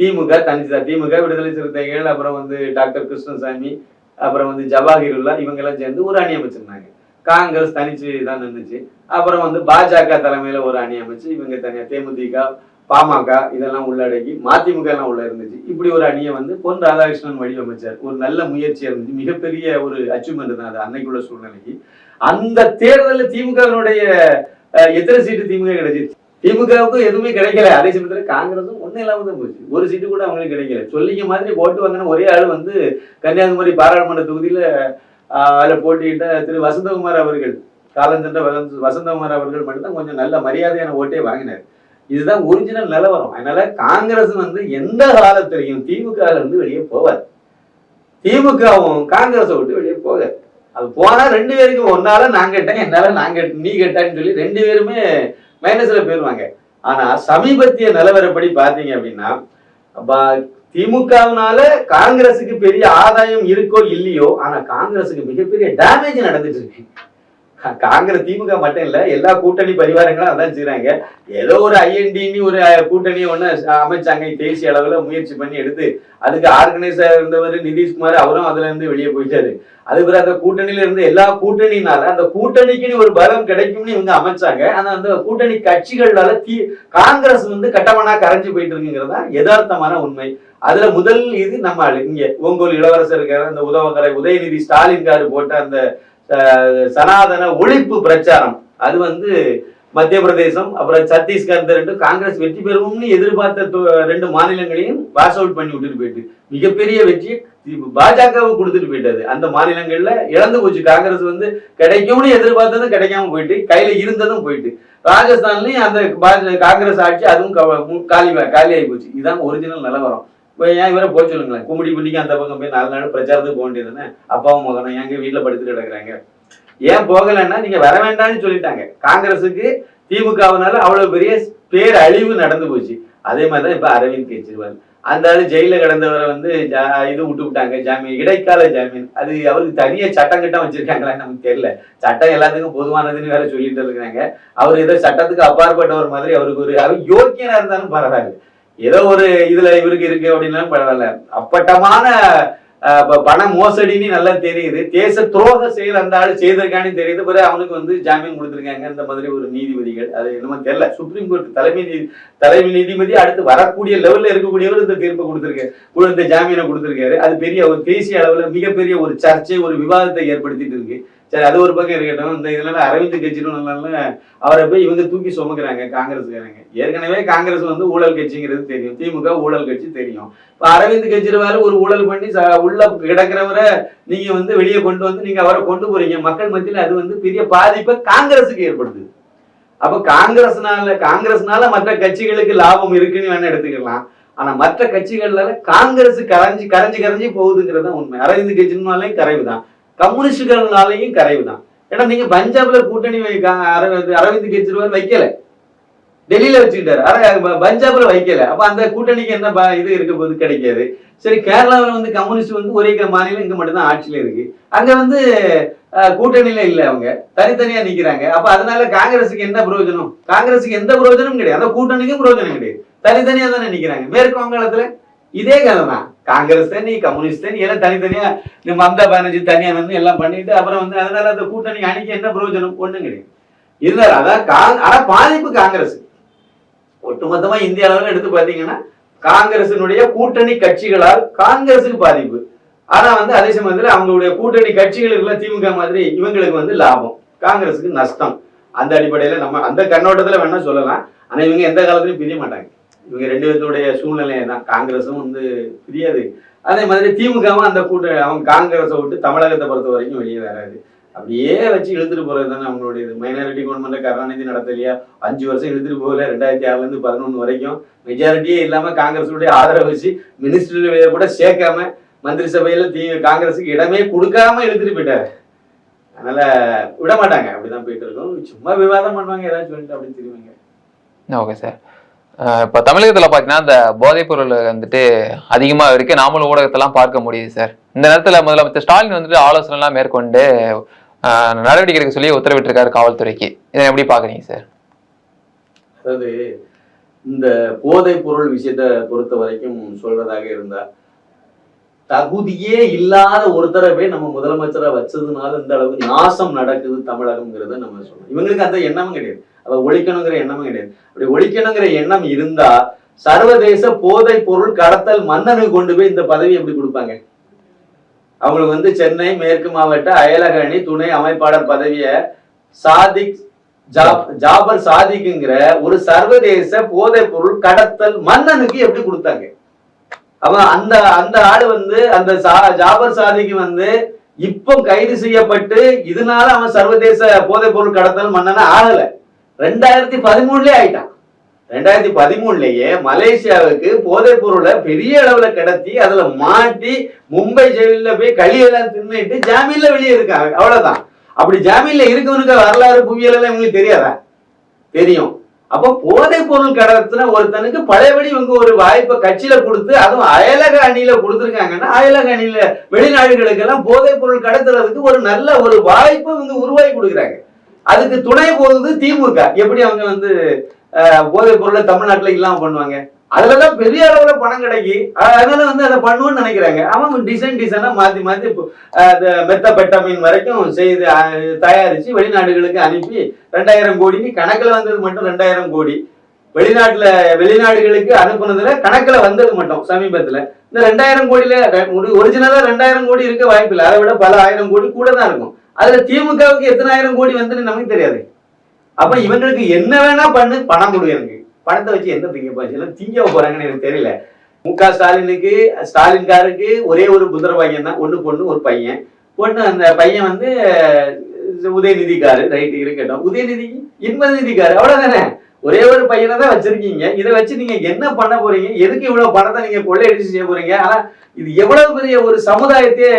திமுக தனிச்சுதான். திமுக விடுதலை சிறுத்தைகள், அப்புறம் வந்து டாக்டர் கிருஷ்ணசாமி, அப்புறம் வந்து ஜவாஹிருல்லா, இவங்க எல்லாம் சேர்ந்து ஒரு அணி அமைச்சிருந்தாங்க. காங்கிரஸ் தனிச்சு தான் இருந்துச்சு. அப்புறம் வந்து பாஜக தலைமையில ஒரு அணி அமைச்சு இவங்க தனியா, தேமுதிக, பாமக இதெல்லாம் உள்ளடக்கி மதிமுக எல்லாம் உள்ள இருந்துச்சு. இப்படி ஒரு அணியை வந்து பொன் ராதாகிருஷ்ணன் வடிவமைச்சார். ஒரு நல்ல முயற்சியா இருந்துச்சு, மிகப்பெரிய ஒரு அச்சீவ்மெண்ட் தான் அது அன்னைக்குள்ள சூழ்நிலைக்கு. அந்த தேர்தலில் திமுகவினுடைய எத்தனை சீட்டு திமுக கிடைச்சிச்சு? திமுகவுக்கும் எதுவுமே கிடைக்கல. அதே சமயத்துல காங்கிரஸும் ஒன்னும் இல்லாம தான் போச்சு. ஒரு சீட்டு கூட அவங்களுக்கு கிடைக்கல. சொல்லிக்க மாதிரி ஓட்டு வாங்கின ஒரே ஆள் வந்து கன்னியாகுமரி பாராளுமன்ற தொகுதியில அதுல போட்டியிட்ட திரு வசந்தகுமார் அவர்கள், காலஞ்சென்ற வசந்தகுமார் அவர்கள் மட்டும்தான் கொஞ்சம் நல்ல மரியாதையான ஓட்டே வாங்கினார். இதுதான் ஒரிஜினல் நிலவரம். அதனால காங்கிரஸ் வந்து எந்த காலத்திலையும் திமுக இருந்து வெளியே போவார். திமுகவும் காங்கிரஸை விட்டு வெளியே போகாது. அது போனா 2 பேருக்கும் ஒன்னால நான் கேட்டேன், என்னால நீ கேட்டான்னு சொல்லி 2 பேருமே மைனஸ்ல போயிருவாங்க. ஆனா சமீபத்திய நிலவரப்படி பாத்தீங்க அப்படின்னா, திமுகவினால காங்கிரஸுக்கு பெரிய ஆதாயம் இருக்கோ இல்லையோ, ஆனா காங்கிரஸுக்கு மிகப்பெரிய டேமேஜ் நடந்துட்டு இருக்கு. காங்கிரஸ் திமுக மட்டும் இல்ல, எல்லா கூட்டணி பரிவாரங்களும் அதான் செய்யறாங்க. ஏதோ ஒரு ஐஎன்டின்னு ஒரு கூட்டணியை ஒண்ணு அமைச்சாங்க, தேசிய அளவுல முயற்சி பண்ணி எடுத்து. அதுக்கு ஆர்கனைசர் இருந்தவர் நிதிஷ்குமார், அவரும் அதுல இருந்து வெளியே போயிட்டாரு. அதுக்கு அந்த கூட்டணியில இருந்து எல்லா கூட்டணினால அந்த கூட்டணிக்குன்னு ஒரு பலம் கிடைக்கும்னு இவங்க அமைச்சாங்க. ஆனா அந்த கூட்டணி கட்சிகளால காங்கிரஸ் வந்து கட்டமனா கரைஞ்சு போயிட்டு இருக்குங்கிறதா யதார்த்தமான உண்மை. அதுல முதல் இது நம்ம இங்க ஓங்கோல் இளவரசர் இருக்காரு, அந்த உதவகரை உதயநிதி ஸ்டாலின் காரு போட்ட அந்த சனாதன ஒழிப்பு பிரச்சாரம், அது வந்து மத்திய பிரதேசம் அப்புறம் சத்தீஸ்கர் ரெண்டும் காங்கிரஸ் வெற்றி பெறும்னு எதிர்பார்த்த 2 மாநிலங்களையும் பாஸ் அவுட் பண்ணி விட்டுட்டு போயிட்டு மிகப்பெரிய வெற்றியை பாஜகவுக்கு கொடுத்துட்டு போயிட்டது. அந்த மாநிலங்கள்ல இழந்து போச்சு. காங்கிரஸ் வந்து கிடைக்கும்னு எதிர்பார்த்ததும் கிடைக்காம போயிட்டு, கையில இருந்ததும் போயிட்டு. ராஜஸ்தான்லயும் அந்த காங்கிரஸ் ஆட்சி அதுவும் காலியாகி போச்சு. இதுதான் ஒரிஜினல் நிலவரம். இப்போ ஏன் இவரை போக சொல்லுங்களேன், கும்மிடி புள்ளிக்கு அந்த பக்கம் போய் 4 நாள் பிரச்சாரத்துக்கு போக வேண்டியது தானே. அப்பாவும் மகனும் எங்க வீட்டுல படுத்துட்டு கிடக்குறாங்க. ஏன் போகலைன்னா நீங்க வர வேண்டாம்னு சொல்லிட்டாங்க. காங்கிரஸுக்கு திமுகவினால அவ்வளவு பெரிய பேர் அழிவு நடந்து போச்சு. அதே மாதிரிதான் இப்ப அரவிந்த் கெஜ்ரிவால். அந்த ஆளு ஜெயில கிடந்தவரை வந்து இது விட்டு விட்டாங்க, ஜாமீன், இடைக்கால ஜாமீன். அது அவருக்கு தனியா சட்டம் கிட்டம் வச்சிருக்காங்களான்னு நமக்கு தெரியல. சட்டம் எல்லாத்துக்கும் பொதுவானதுன்னு வேற சொல்லிட்டு இருக்காங்க. அவர் ஏதோ சட்டத்துக்கு அப்பாற்பட்டவர் மாதிரி அவருக்கு அவர் யோக்கியனா இருந்தாலும் பரவாயில்ல, ஏதோ ஒரு இதுல இவருக்கு இருக்கு அப்படின்னாலும் பரவாயில்ல. அப்பட்டமான பண மோசடின்னு நல்லா தெரியுது. தேச துரோக செயல் அந்த ஆளு செய்திருக்கான்னு தெரியுது. பிறகு அவனுக்கு வந்து ஜாமீன் கொடுத்துருக்காங்க இந்த மாதிரி ஒரு நீதிபதிகள். அது என்னமோ தெரியல. சுப்ரீம் கோர்ட் தலைமை நீதிபதி அடுத்து வரக்கூடிய லெவல்ல இருக்கக்கூடியவர் இந்த தீர்ப்பு கொடுத்திருக்காரு, இந்த ஜாமீனை கொடுத்திருக்காரு. அது பெரிய ஒரு தேசிய அளவுல மிகப்பெரிய ஒரு சர்ச்சை, ஒரு விவாதத்தை ஏற்படுத்திட்டு இருக்கு. சரி, அது ஒரு பக்கம் இருக்கட்டும். இந்த இதனால அரவிந்த் கெஜ்ரிவால் அவரை போய் இவங்க தூக்கி சுமக்குறாங்க காங்கிரஸ்காரங்க. ஏற்கனவே காங்கிரஸ் வந்து ஊழல் கட்சிங்கிறது தெரியும், திமுக ஊழல் கட்சி தெரியும். இப்ப அரவிந்த் கெஜ்ரிவால் ஒரு ஊழல் பண்ணி உள்ள கிடக்கிறவரை நீங்க வந்து வெளியே கொண்டு வந்து நீங்க அவரை கொண்டு போறீங்க மக்கள் மத்தியில. அது வந்து பெரிய பாதிப்பை காங்கிரஸுக்கு ஏற்படுத்துது. அப்ப காங்கிரஸ்னால மற்ற கட்சிகளுக்கு லாபம் இருக்குன்னு வேணா எடுத்துக்கலாம். ஆனா மற்ற கட்சிகள்னால காங்கிரஸ் கரைஞ்சு போகுதுங்கிறது உண்மை. அரவிந்த் கெஜ்ரிவாலையும் கரைவு தான், கம்யூனிஸ்டுகள்னாலையும் கரைவு தான். ஏன்னா நீங்க பஞ்சாப்ல கூட்டணி அரவிந்த் கெஜ்ரிவால் வைக்கல, டெல்லியில வச்சுக்கிட்டாரு, பஞ்சாப்ல வைக்கல. அப்ப அந்த கூட்டணிக்கு என்ன இது இருக்க போது, கிடைக்காது. சரி, கேரளாவில் வந்து கம்யூனிஸ்ட் வந்து ஒரே மாநிலம் இங்க மட்டும்தான் ஆட்சியில இருக்கு. அங்க வந்து கூட்டணியில இல்ல, அவங்க தனித்தனியா நிக்கிறாங்க. அப்ப அதனால காங்கிரஸுக்கு என்ன பிரயோஜனம்? காங்கிரஸுக்கு எந்த பிரயோஜனமும் கிடையாது, அந்த கூட்டணிக்கும் பிரயோஜனம் கிடையாது. தனித்தனியா தானே நிக்கிறாங்க. மேற்கு வங்காளத்துல இதே கதை தான். காங்கிரஸ் தனி, கம்யூனிஸ்ட் தனி, எல்லாம் தனித்தனியா மம்தா பானர்ஜி தனியா வந்து எல்லாம் பண்ணிட்டு அப்புறம் வந்து அதனால அந்த கூட்டணி அணிக்கு என்ன பிரயோஜனம்? ஒண்ணும் கிடையாது. இருந்தாலும் அதான் ஆனா பாதிப்பு காங்கிரஸ். ஒட்டுமொத்தமா இந்திய அளவில் எடுத்து பாத்தீங்கன்னா காங்கிரசினுடைய கூட்டணி கட்சிகளால் காங்கிரஸுக்கு பாதிப்பு. ஆனா வந்து அதே சமயத்துல அவங்களுடைய கூட்டணி கட்சிகளுக்குள்ள திமுக மாதிரி இவங்களுக்கு வந்து லாபம், காங்கிரஸுக்கு நஷ்டம். அந்த அடிப்படையில நம்ம அந்த கண்ணோட்டத்துல வேணா சொல்லலாம். ஆனா இவங்க எந்த காலத்திலயும் பிரிய மாட்டாங்க. இவங்க ரெண்டு பேருடைய சூழ்நிலை தான். காங்கிரஸும் வந்து பிரியாது, அதே மாதிரி திமுகவும் அந்த அவங்க காங்கிரஸை விட்டு தமிழகத்தை பொறுத்த வரைக்கும் வெளியே வராது. அப்படியே வச்சு இழுத்துட்டு போறது தானே அவங்களுடைய மைனாரிட்டி கவர்மெண்ட். கருணாநிதி நடத்தலையா 5 வருஷம் இழுத்துட்டு போகல, 2006ல இருந்து 11 வரைக்கும் மெஜாரிட்டியே இல்லாம காங்கிரஸுடைய ஆதரவு வச்சு மினிஸ்டர் கூட சேர்க்காம மந்திரி சபையில காங்கிரஸுக்கு இடமே கொடுக்காம இழுத்துட்டு போயிட்டாரு. அதனால விட மாட்டாங்க, அப்படிதான் போயிட்டு இருக்கோம். சும்மா விவாதம் பண்ணுவாங்க, ஏதாச்சும் சொல்லிட்டு அப்படி தெரியுவாங்க. Okay sir. இப்போ தமிழகத்தில் பார்த்தீங்கன்னா இந்த போதைப் பொருள் வந்துட்டு அதிகமாக இருக்கு, நாமளும் ஊடகத்தெல்லாம் பார்க்க முடியுது சார். இந்த நேரத்தில் முதலமைச்சர் ஸ்டாலின் வந்துட்டு ஆலோசனைலாம் மேற்கொண்டு நடவடிக்கை எடுக்க சொல்லி உத்தரவிட்டிருக்காரு காவல்துறைக்கு. இதை எப்படி பாக்குறீங்க சார்? அதாவது இந்த போதைப் பொருள் விஷயத்தை பொறுத்த வரைக்கும் சொல்றதாக இருந்தா, தகுதியே இல்லாத ஒருத்தரை போய் நம்ம முதலமைச்சரா வச்சதுனால இந்த அளவுக்கு நாசம் நடக்குது தமிழகம்ங்கிறத நம்ம சொல்லணும். இவங்களுக்கு அந்த எண்ணமும் கிடையாது, அதை ஒழிக்கணுங்கிற எண்ணமும் கிடையாது. அப்படி ஒழிக்கணுங்கிற எண்ணம் இருந்தா சர்வதேச போதைப் பொருள் கடத்தல் மன்னனுக்கு கொண்டு போய் இந்த பதவி எப்படி கொடுப்பாங்க? அவங்களுக்கு வந்து சென்னை மேற்கு மாவட்ட அயலக அணி துணை அமைப்பாளர் பதவிய ஜாபர் சாதிக்குங்கிற ஒரு சர்வதேச போதைப் பொருள் கடத்தல் மன்னனுக்கு எப்படி கொடுத்தாங்க? அவன் அந்த ஆளு வந்து அந்த ஜாபர் சாதிக்கு வந்து இப்ப கைது செய்யப்பட்டு இதனால அவன் சர்வதேச போதைப் பொருள் கடத்தல் மன்னனா ஆகல, 2013 ஆயிட்டான். 2013 மலேசியாவுக்கு போதைப் பொருளை பெரிய அளவுல கடத்தி அதுல மாட்டி மும்பை ஜெயில போய் களியெல்லாம் தின்னுட்டு ஜாமீன்ல வெளியே இருக்காங்க, அவ்வளவுதான். அப்படி ஜாமீன்ல இருக்கவனுக்கு வரலாறு புவியியல் எல்லாம் உங்களுக்கு தெரியாதா? தெரியும். அப்போ போதைப் பொருள் கடத்தின ஒருத்தனுக்கு பழையபடி இவங்க ஒரு வாய்ப்பை கட்சியில கொடுத்து, அதுவும் அயலக அணியில கொடுத்துருக்காங்கன்னா அயலக அணியில வெளிநாடுகளுக்கு எல்லாம் போதைப் பொருள் கடத்துறதுக்கு ஒரு நல்ல ஒரு வாய்ப்பு இவங்க உருவாக்கி கொடுக்குறாங்க. அதுக்கு துணை போகுது திமுக. எப்படி அவங்க வந்து போதைப் பொருளை தமிழ்நாட்டுல இல்லாம பண்ணுவாங்க? அதுலதான் பெரிய அளவுல பணம் கிடைக்கி, அதனால வந்து அதை பண்ணுவோம்னு நினைக்கிறாங்க. அவன் டிசைனா மாத்தி மெத்தபெட்டமின் வரைக்கும் செய்து தயாரிச்சு வெளிநாடுகளுக்கு அனுப்பி 2000 கோடி கணக்குல வந்தது மட்டும் 2000 கோடி வெளிநாடுகளுக்கு அனுப்புனதுல கணக்குல வந்தது மட்டும் சமீபத்துல இந்த 2000 கோடியில ஒரிஜினலா 2000 கோடி இருக்க வாய்ப்பு இல்லை, அதை விட பல ஆயிரம் கோடி கூட தான் இருக்கும். அதுல திமுகவுக்கு எத்தனை ஆயிரம் கோடி வந்துன்னு நமக்கு தெரியாது. அப்ப இவங்களுக்கு என்ன வேணா பண்ணு, பணம் கொடுங்க. பணத்தை வச்சு எந்த திங்க போறாங்கன்னு எனக்கு தெரியல. முக ஸ்டாலின்காருக்கு ஒரே ஒரு புத்திர பையன் தான், ஒண்ணு பொண்ணு ஒரு பையன். பொண்ணு அந்த பையன் வந்து உதயநிதிக்காரு, ரைட்டு இருக்கட்டும். உதயநிதி இன்பநிதிக்காரு, அவ்வளவுதானே. ஒரே ஒரு பையனை தான் வச்சிருக்கீங்க. இதை வச்சு நீங்க என்ன பண்ண போறீங்க? எதுக்கு இவ்வளவு பணத்தை நீங்க கொள்ளையடிச்சு செய்ய போறீங்க? ஆனா இது எவ்வளவு பெரிய ஒரு சமுதாயத்தையே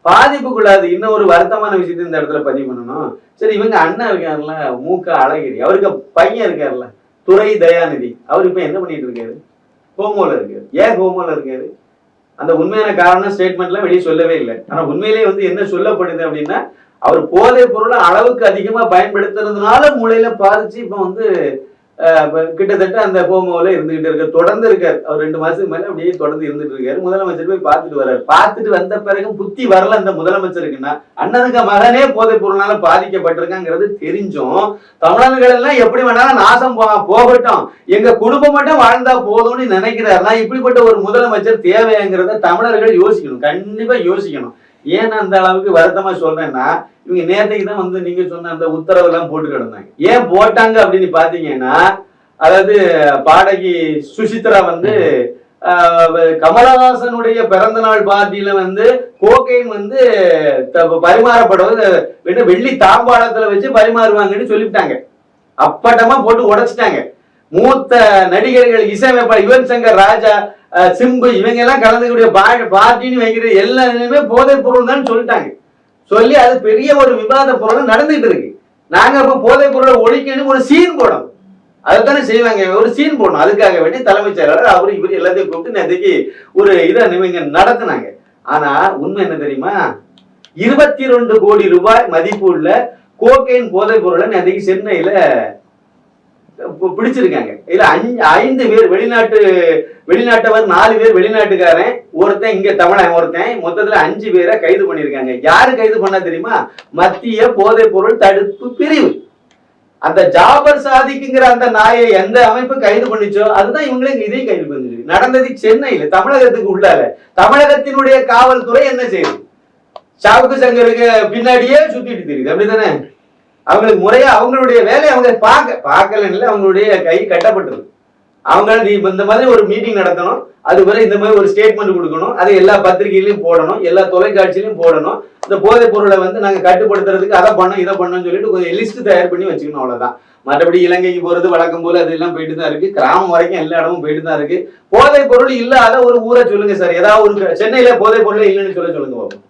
பாதிப்புக்குள்ளாது. இன்னும் ஒரு வருத்தமான விஷயத்தை இந்த இடத்துல பதிவு பண்ணணும். சரி, இவங்க அண்ணன் இருக்காருல்ல, மூக்க அழகிரி, அவருக்கு பையன் இருக்காருல்ல, துரை தயாநிதி, அவர் இப்ப என்ன பண்ணிட்டு இருக்காரு? ஹோமோல இருக்காரு. ஏன் ஹோமோல இருக்காரு? அந்த உண்மையான காரணம் ஸ்டேட்மெண்ட்லாம் வெளியே சொல்லவே இல்லை. ஆனா உண்மையிலேயே என்ன சொல்லப்படுது அப்படின்னா, அவர் போதைப் பொருளை அளவுக்கு அதிகமா பயன்படுத்துறதுனால மூளையில பாதிச்சு இப்ப கிட்டத்தட்ட அந்த ஹோமோல இருந்துகிட்டு இருக்காரு. தொடர்ந்து இருக்காரு. அவர் 2 மாசத்துக்கு மேல அப்படியே தொடர்ந்து இருந்துட்டு இருக்காரு. முதலமைச்சர் போய் பார்த்துட்டு வர்றாரு. பார்த்துட்டு வந்த பிறகு புத்தி வரல அந்த முதலமைச்சருக்குன்னா, அண்ணனுக்கு மகனே போதைப் பொருளால பாதிக்கப்பட்டிருக்காங்கிறது தெரிஞ்சும் தமிழர்கள் எல்லாம் எப்படி வேணாலும் நாசம் போகட்டும், எங்க குடும்பம் மட்டும் வாழ்ந்தா போதும்னு நினைக்கிறாருன்னா இப்படிப்பட்ட ஒரு முதலமைச்சர் தேவைங்கிறத தமிழர்கள் யோசிக்கணும். கண்டிப்பா யோசிக்கணும். ஏன் அந்த அளவுக்கு வருத்தமா சொல்றேன்னா, இவங்க நேற்றைக்கு தான் நீங்க சொன்ன அந்த உத்தரவு எல்லாம் போட்டு கிடந்தாங்க. ஏன் போட்டாங்க அப்படின்னு பாத்தீங்கன்னா, அதாவது பாடகி சுசித்ரா கமலஹாசனுடைய பிறந்த நாள் பார்ட்டியில கோகைன் பரிமாறப்படுவது வெள்ளி தாம்பாளத்துல வச்சு பரிமாறுவாங்கன்னு சொல்லிவிட்டாங்க. அப்பட்டமா போட்டு உடைச்சிட்டாங்க. மூத்த நடிகர்கள், இசையமைப்பாளர் யுவன் சங்கர் ராஜா, சிம்பு, இவங்க எல்லாம் கலந்துக்கூடிய பார்ட்டின்னு வைக்கிறது எல்லாருமே போதைப் பொருள் தான் சொல்லிட்டாங்க. சொல்லி அது பெரிய ஒரு விவாத பொருள் நடந்துட்டு இருக்கு. நாங்க இப்ப போதைப் பொருளை ஒழிக்கணும், ஒரு சீன் போடணும். அதுதானே செய்வாங்க, ஒரு சீன் போடணும். அதுக்காக வேண்டி தலைமைச் செயலாளர் அவரு இவரு எல்லாத்தையும் கூப்பிட்டு நேற்றுக்கு ஒரு இதை இவங்க நடத்தினாங்க. ஆனா உண்மை என்ன தெரியுமா? 22 கோடி ரூபாய் மதிப்பு உள்ள கோகைன் போதைப் பொருளை நேற்றுக்கு சென்னையில பிடிச்சிருக்காங்க. இதுல 5 பேர் வெளிநாட்டவர், 4 பேர் வெளிநாட்டுக்காரன், ஒருத்தன் இங்க தமிழன் ஒருத்தன், மொத்தத்துல 5 பேரை கைது பண்ணிருக்காங்க. யாரு கைது பண்ணா தெரியுமா? மத்திய போதைப் பொருள் தடுப்பு பிரிவு. அந்த ஜாபர் சாதிக்குங்கிற அந்த நாயை எந்த அமைப்பு கைது பண்ணிச்சோ அதுதான் இவங்களுக்கு இதையும் கைது பண்ணிருக்கு. நடந்தது சென்னையில, தமிழகத்துக்கு உள்ளால. தமிழகத்தினுடைய காவல்துறை என்ன செய்யுது? சாவுக்கு சங்கருக்கு பின்னாடியே சுத்திட்டு தெரியுது. அப்படித்தானே? அவங்களுக்கு முறையா அவங்களுடைய வேலையை அவங்க பார்க்கல, அவங்களுடைய கை கட்டப்பட்டிருக்கு. அவங்க இந்த மாதிரி ஒரு மீட்டிங் நடத்தணும், அது வரை இந்த மாதிரி ஒரு ஸ்டேட்மெண்ட் கொடுக்கணும், அதை எல்லா பத்திரிகையிலையும் போடணும், எல்லா தொலைக்காட்சியிலையும் போடணும். இந்த போதைப் பொருளை நாங்க கட்டுப்படுத்துறதுக்கு அதை பண்ணோம் இதை பண்ணோம்னு சொல்லிட்டு கொஞ்சம் லிஸ்ட் தயார் பண்ணி வச்சுக்கணும். அவ்வளவுதான். மற்றபடி இலங்கைக்கு போறது வழக்கம் போல அதெல்லாம் போயிட்டு தான் இருக்கு. கிராமம் வரைக்கும் எல்லா இடமும் போயிட்டு தான் இருக்கு. போதைப் பொருள் இல்லாத ஒரு ஊரை சொல்லுங்க சார். ஏதாவது ஒரு சென்னையில போதைப் பொருள் இல்லைன்னு சொல்லுங்க பார்ப்போம்.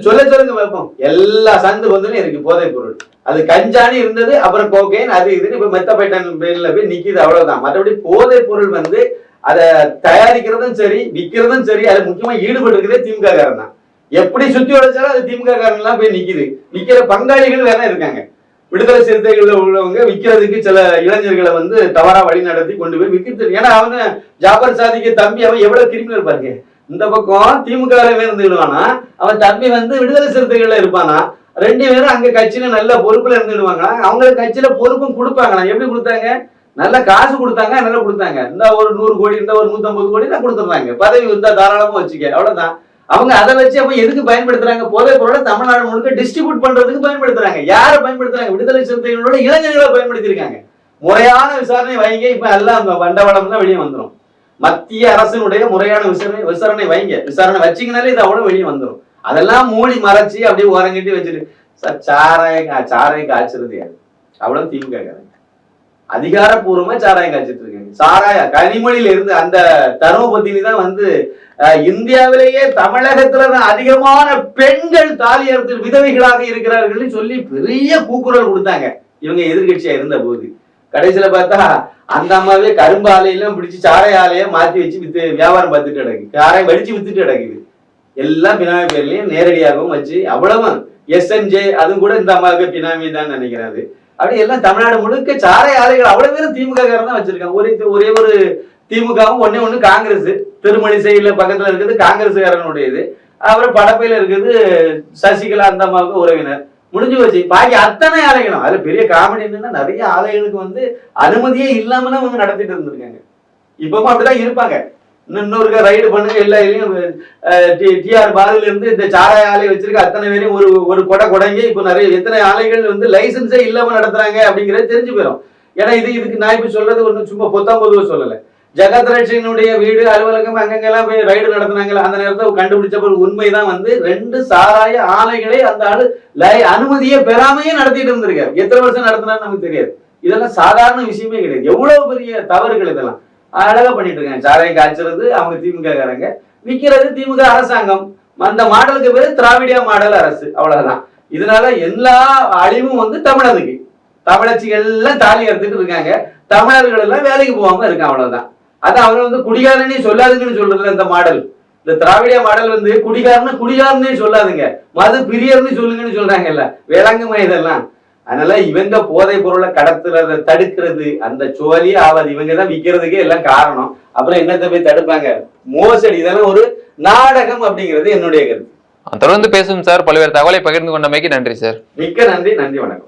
சொல்லுங்க பார்ப்போம். எல்லா சந்து பந்துலையும் இருக்கு போதைப் பொருள். அது கஞ்சானி இருந்தது, அப்புறம் கோகைன், அது இதுன்னு இப்ப மெத்தபைட்டன் பேர்ல போய் நிக்குது. அவ்வளவுதான். மற்றபடி போதைப் பொருள் அதை தயாரிக்கிறதும் சரி, விற்கிறதும் சரி, அது முக்கியமா ஈடுபட்டு இருக்கிறதே திமுக காரன் தான். எப்படி சுத்தி உழைச்சாலும் அது திமுக காரன் எல்லாம் போய் நிக்குது. விற்கிற பங்காளிகள் வேற இருக்காங்க. விடுதலை சிறுத்தைகள்ல உள்ளவங்க விற்கிறதுக்கு சில இளைஞர்களை தவறா வழி நடத்தி கொண்டு போய் விற்கிறது. ஏன்னா அவனு ஜாபர் சாதிக்கு தம்பி, அவன் எவ்வளவு கிரிமினல் பாருங்க. இந்த பக்கம் திமுக இருந்துடுவானா, அவன் தம்பி விடுதலை சிறுத்தைகள்ல இருப்பானா. 2 பேரும் அங்க கட்சியில நல்ல பொறுப்புல இருந்துடுவாங்களா. அவங்களுக்கு கட்சியில பொறுப்பும் கொடுப்பாங்களா. எப்படி கொடுத்தாங்க? நல்ல காசு கொடுத்தாங்க, நல்லா கொடுத்தாங்க. இந்த ஒரு 100 கோடி, இந்த ஒரு 150 கோடி தான் கொடுத்துருந்தாங்க. பதவி இருந்தா தாராளமா வச்சுக்க, அவ்வளவுதான். அவங்க அதை வச்சு அப்ப எதுக்கு பயன்படுத்துறாங்க? போதைப் பொருளை தமிழ்நாடு முழுக்க டிஸ்ட்ரிபியூட் பண்றதுக்கு பயன்படுத்துறாங்க. யாரை பயன்படுத்துறாங்க? விடுதலை சிறுத்தைகளோட இளைஞர்களை பயன்படுத்திருக்காங்க. முறையான விசாரணை வைங்க. இப்ப எல்லாம் வண்டவளம் தான் வெளியே வந்துடும். மத்திய அரசினுடைய முறையான விசாரணை வைங்க. விசாரணை வச்சிங்கனாலே இது அவ்வளவு வெளியே வந்துடும். அதெல்லாம் மூடி மறைச்சி அப்படியே ஓரங்கட்டி வச்சுட்டு சார் சாராயம் காய்ச்சறது யாரு? அவ்வளவு திமுக அதிகாரப்பூர்வமா சாராயம் காய்ச்சிட்டு இருக்காங்க. கனிமொழியில இருந்து அந்த தருமபத்தினி தான் இந்தியாவிலேயே தமிழகத்துல அதிகமான பெண்கள் தாலியத்தில் விதவைகளாக இருக்கிறார்கள் சொல்லி பெரிய கூக்குரல் கொடுத்தாங்க இவங்க எதிர்கட்சியா இருந்த போது. கடைசியில பார்த்தா அந்த அம்மாவே கரும்பு ஆலையெல்லாம் பிடிச்சி சாராய ஆலையை மாத்தி வச்சு வியாபாரம் பார்த்துட்டு கிடக்கு. சாராயம் வடிச்சு வித்துட்டு கிடக்குது. எல்லாம் பினாமி பேர்லயும் நேரடியாகவும் வச்சு அவ்வளவு SNJ அதுவும் கூட இந்த அம்மாவுக்கு பினாமி தான் நினைக்கிறாரு. அப்படி எல்லாம் தமிழ்நாடு முழுக்க சாராய ஆலைகள் அவ்வளவு பேரும் திமுக காரன் தான் வச்சிருக்காங்க. ஒரே ஒரு திமுகவும் ஒண்ணு காங்கிரஸ். திருமணிசையில பக்கத்துல இருக்குது காங்கிரஸ்காரனுடையது. அப்புறம் படப்பையில இருக்குது சசிகலா அந்த அம்மாவுக்கு உறவினர். முடிஞ்சு வச்சு பாக்கி அத்தனை ஆலைகளும். அதுல பெரிய காமெடி என்னன்னா நிறைய ஆலைகளுக்கு அனுமதியே இல்லாமலாம் அவங்க நடத்திட்டு இருந்திருக்காங்க. இப்பவும் அப்படிதான் இருப்பாங்க. இன்னொரு ரைடு பண்ணுங்க எல்லா இதுலயும் TR பாதில இருந்து இந்த சாராய ஆலை வச்சிருக்க அத்தனை பேரையும் ஒரு கொடைங்க இப்ப நிறைய எத்தனை ஆலைகள் லைசன்ஸே இல்லாம நடத்துறாங்க அப்படிங்கறது தெரிஞ்சு போயிடும். ஏன்னா இதுக்கு நான் இப்ப சொல்றது ஒண்ணு சும்மா பொத்தாம்பதுவா சொல்லல. ஜெகத் ரட்சகனுடைய வீடு அலுவலகம் அங்கெல்லாம் போய் ரைடு நடத்தினாங்களா அந்த நேரத்தை கண்டுபிடிச்ச உண்மைதான் 2 சாராய ஆலைகளை அந்த ஆளு அனுமதியை பெறாமையே நடத்திட்டு இருந்திருக்காரு. எத்தனை வருஷம் நடத்தினான்னு நமக்கு தெரியாது. இதெல்லாம் சாதாரண விஷயமே கிடையாது. எவ்வளவு பெரிய தவறுகள் இதெல்லாம் அழகா பண்ணிட்டு இருக்காங்க. சாராயம் காய்ச்சறது அவங்க திமுக காரங்க, விற்கிறது திமுக அரசாங்கம். அந்த மாடலுக்கு பேரு திராவிடியா மாடல் அரசு, அவ்வளவுதான். இதனால எல்லா அழிவும் வந்து தமிழனுக்கு. தமிழச்சிகள் எல்லாம் தாலி எடுத்துட்டு இருக்காங்க, தமிழர்கள் எல்லாம் வேலைக்கு போகாம இருக்காங்க, அவ்வளவுதான். அது அவங்க வந்து குடிகாரனே சொல்லாதுங்கன்னு சொல்றதுல இந்த மாடல், இந்த திராவிடியா மாடல் வந்து குடிகாரனே சொல்லாதுங்க, மது பிரியர்னு சொல்லுங்கன்னு சொல்றாங்கல்ல, விளங்குமா இதெல்லாம்? அதனால இவங்க போதை பொருளை கடத்துறத தடுக்கிறது அந்த சோழியே ஆகாது. இவங்க தான் விற்கிறதுக்கே எல்லாம் காரணம். அப்புறம் என்னத்தை போய் தடுப்பாங்க? மோசடி. இதெல்லாம் ஒரு நாடகம் அப்படிங்கிறது என்னுடைய கருத்து. தொடர்ந்து பேசும் சார். பல்வேறு தகவலை பகிர்ந்து கொண்டமைக்கு நன்றி சார். மிக்க நன்றி. நன்றி, வணக்கம்.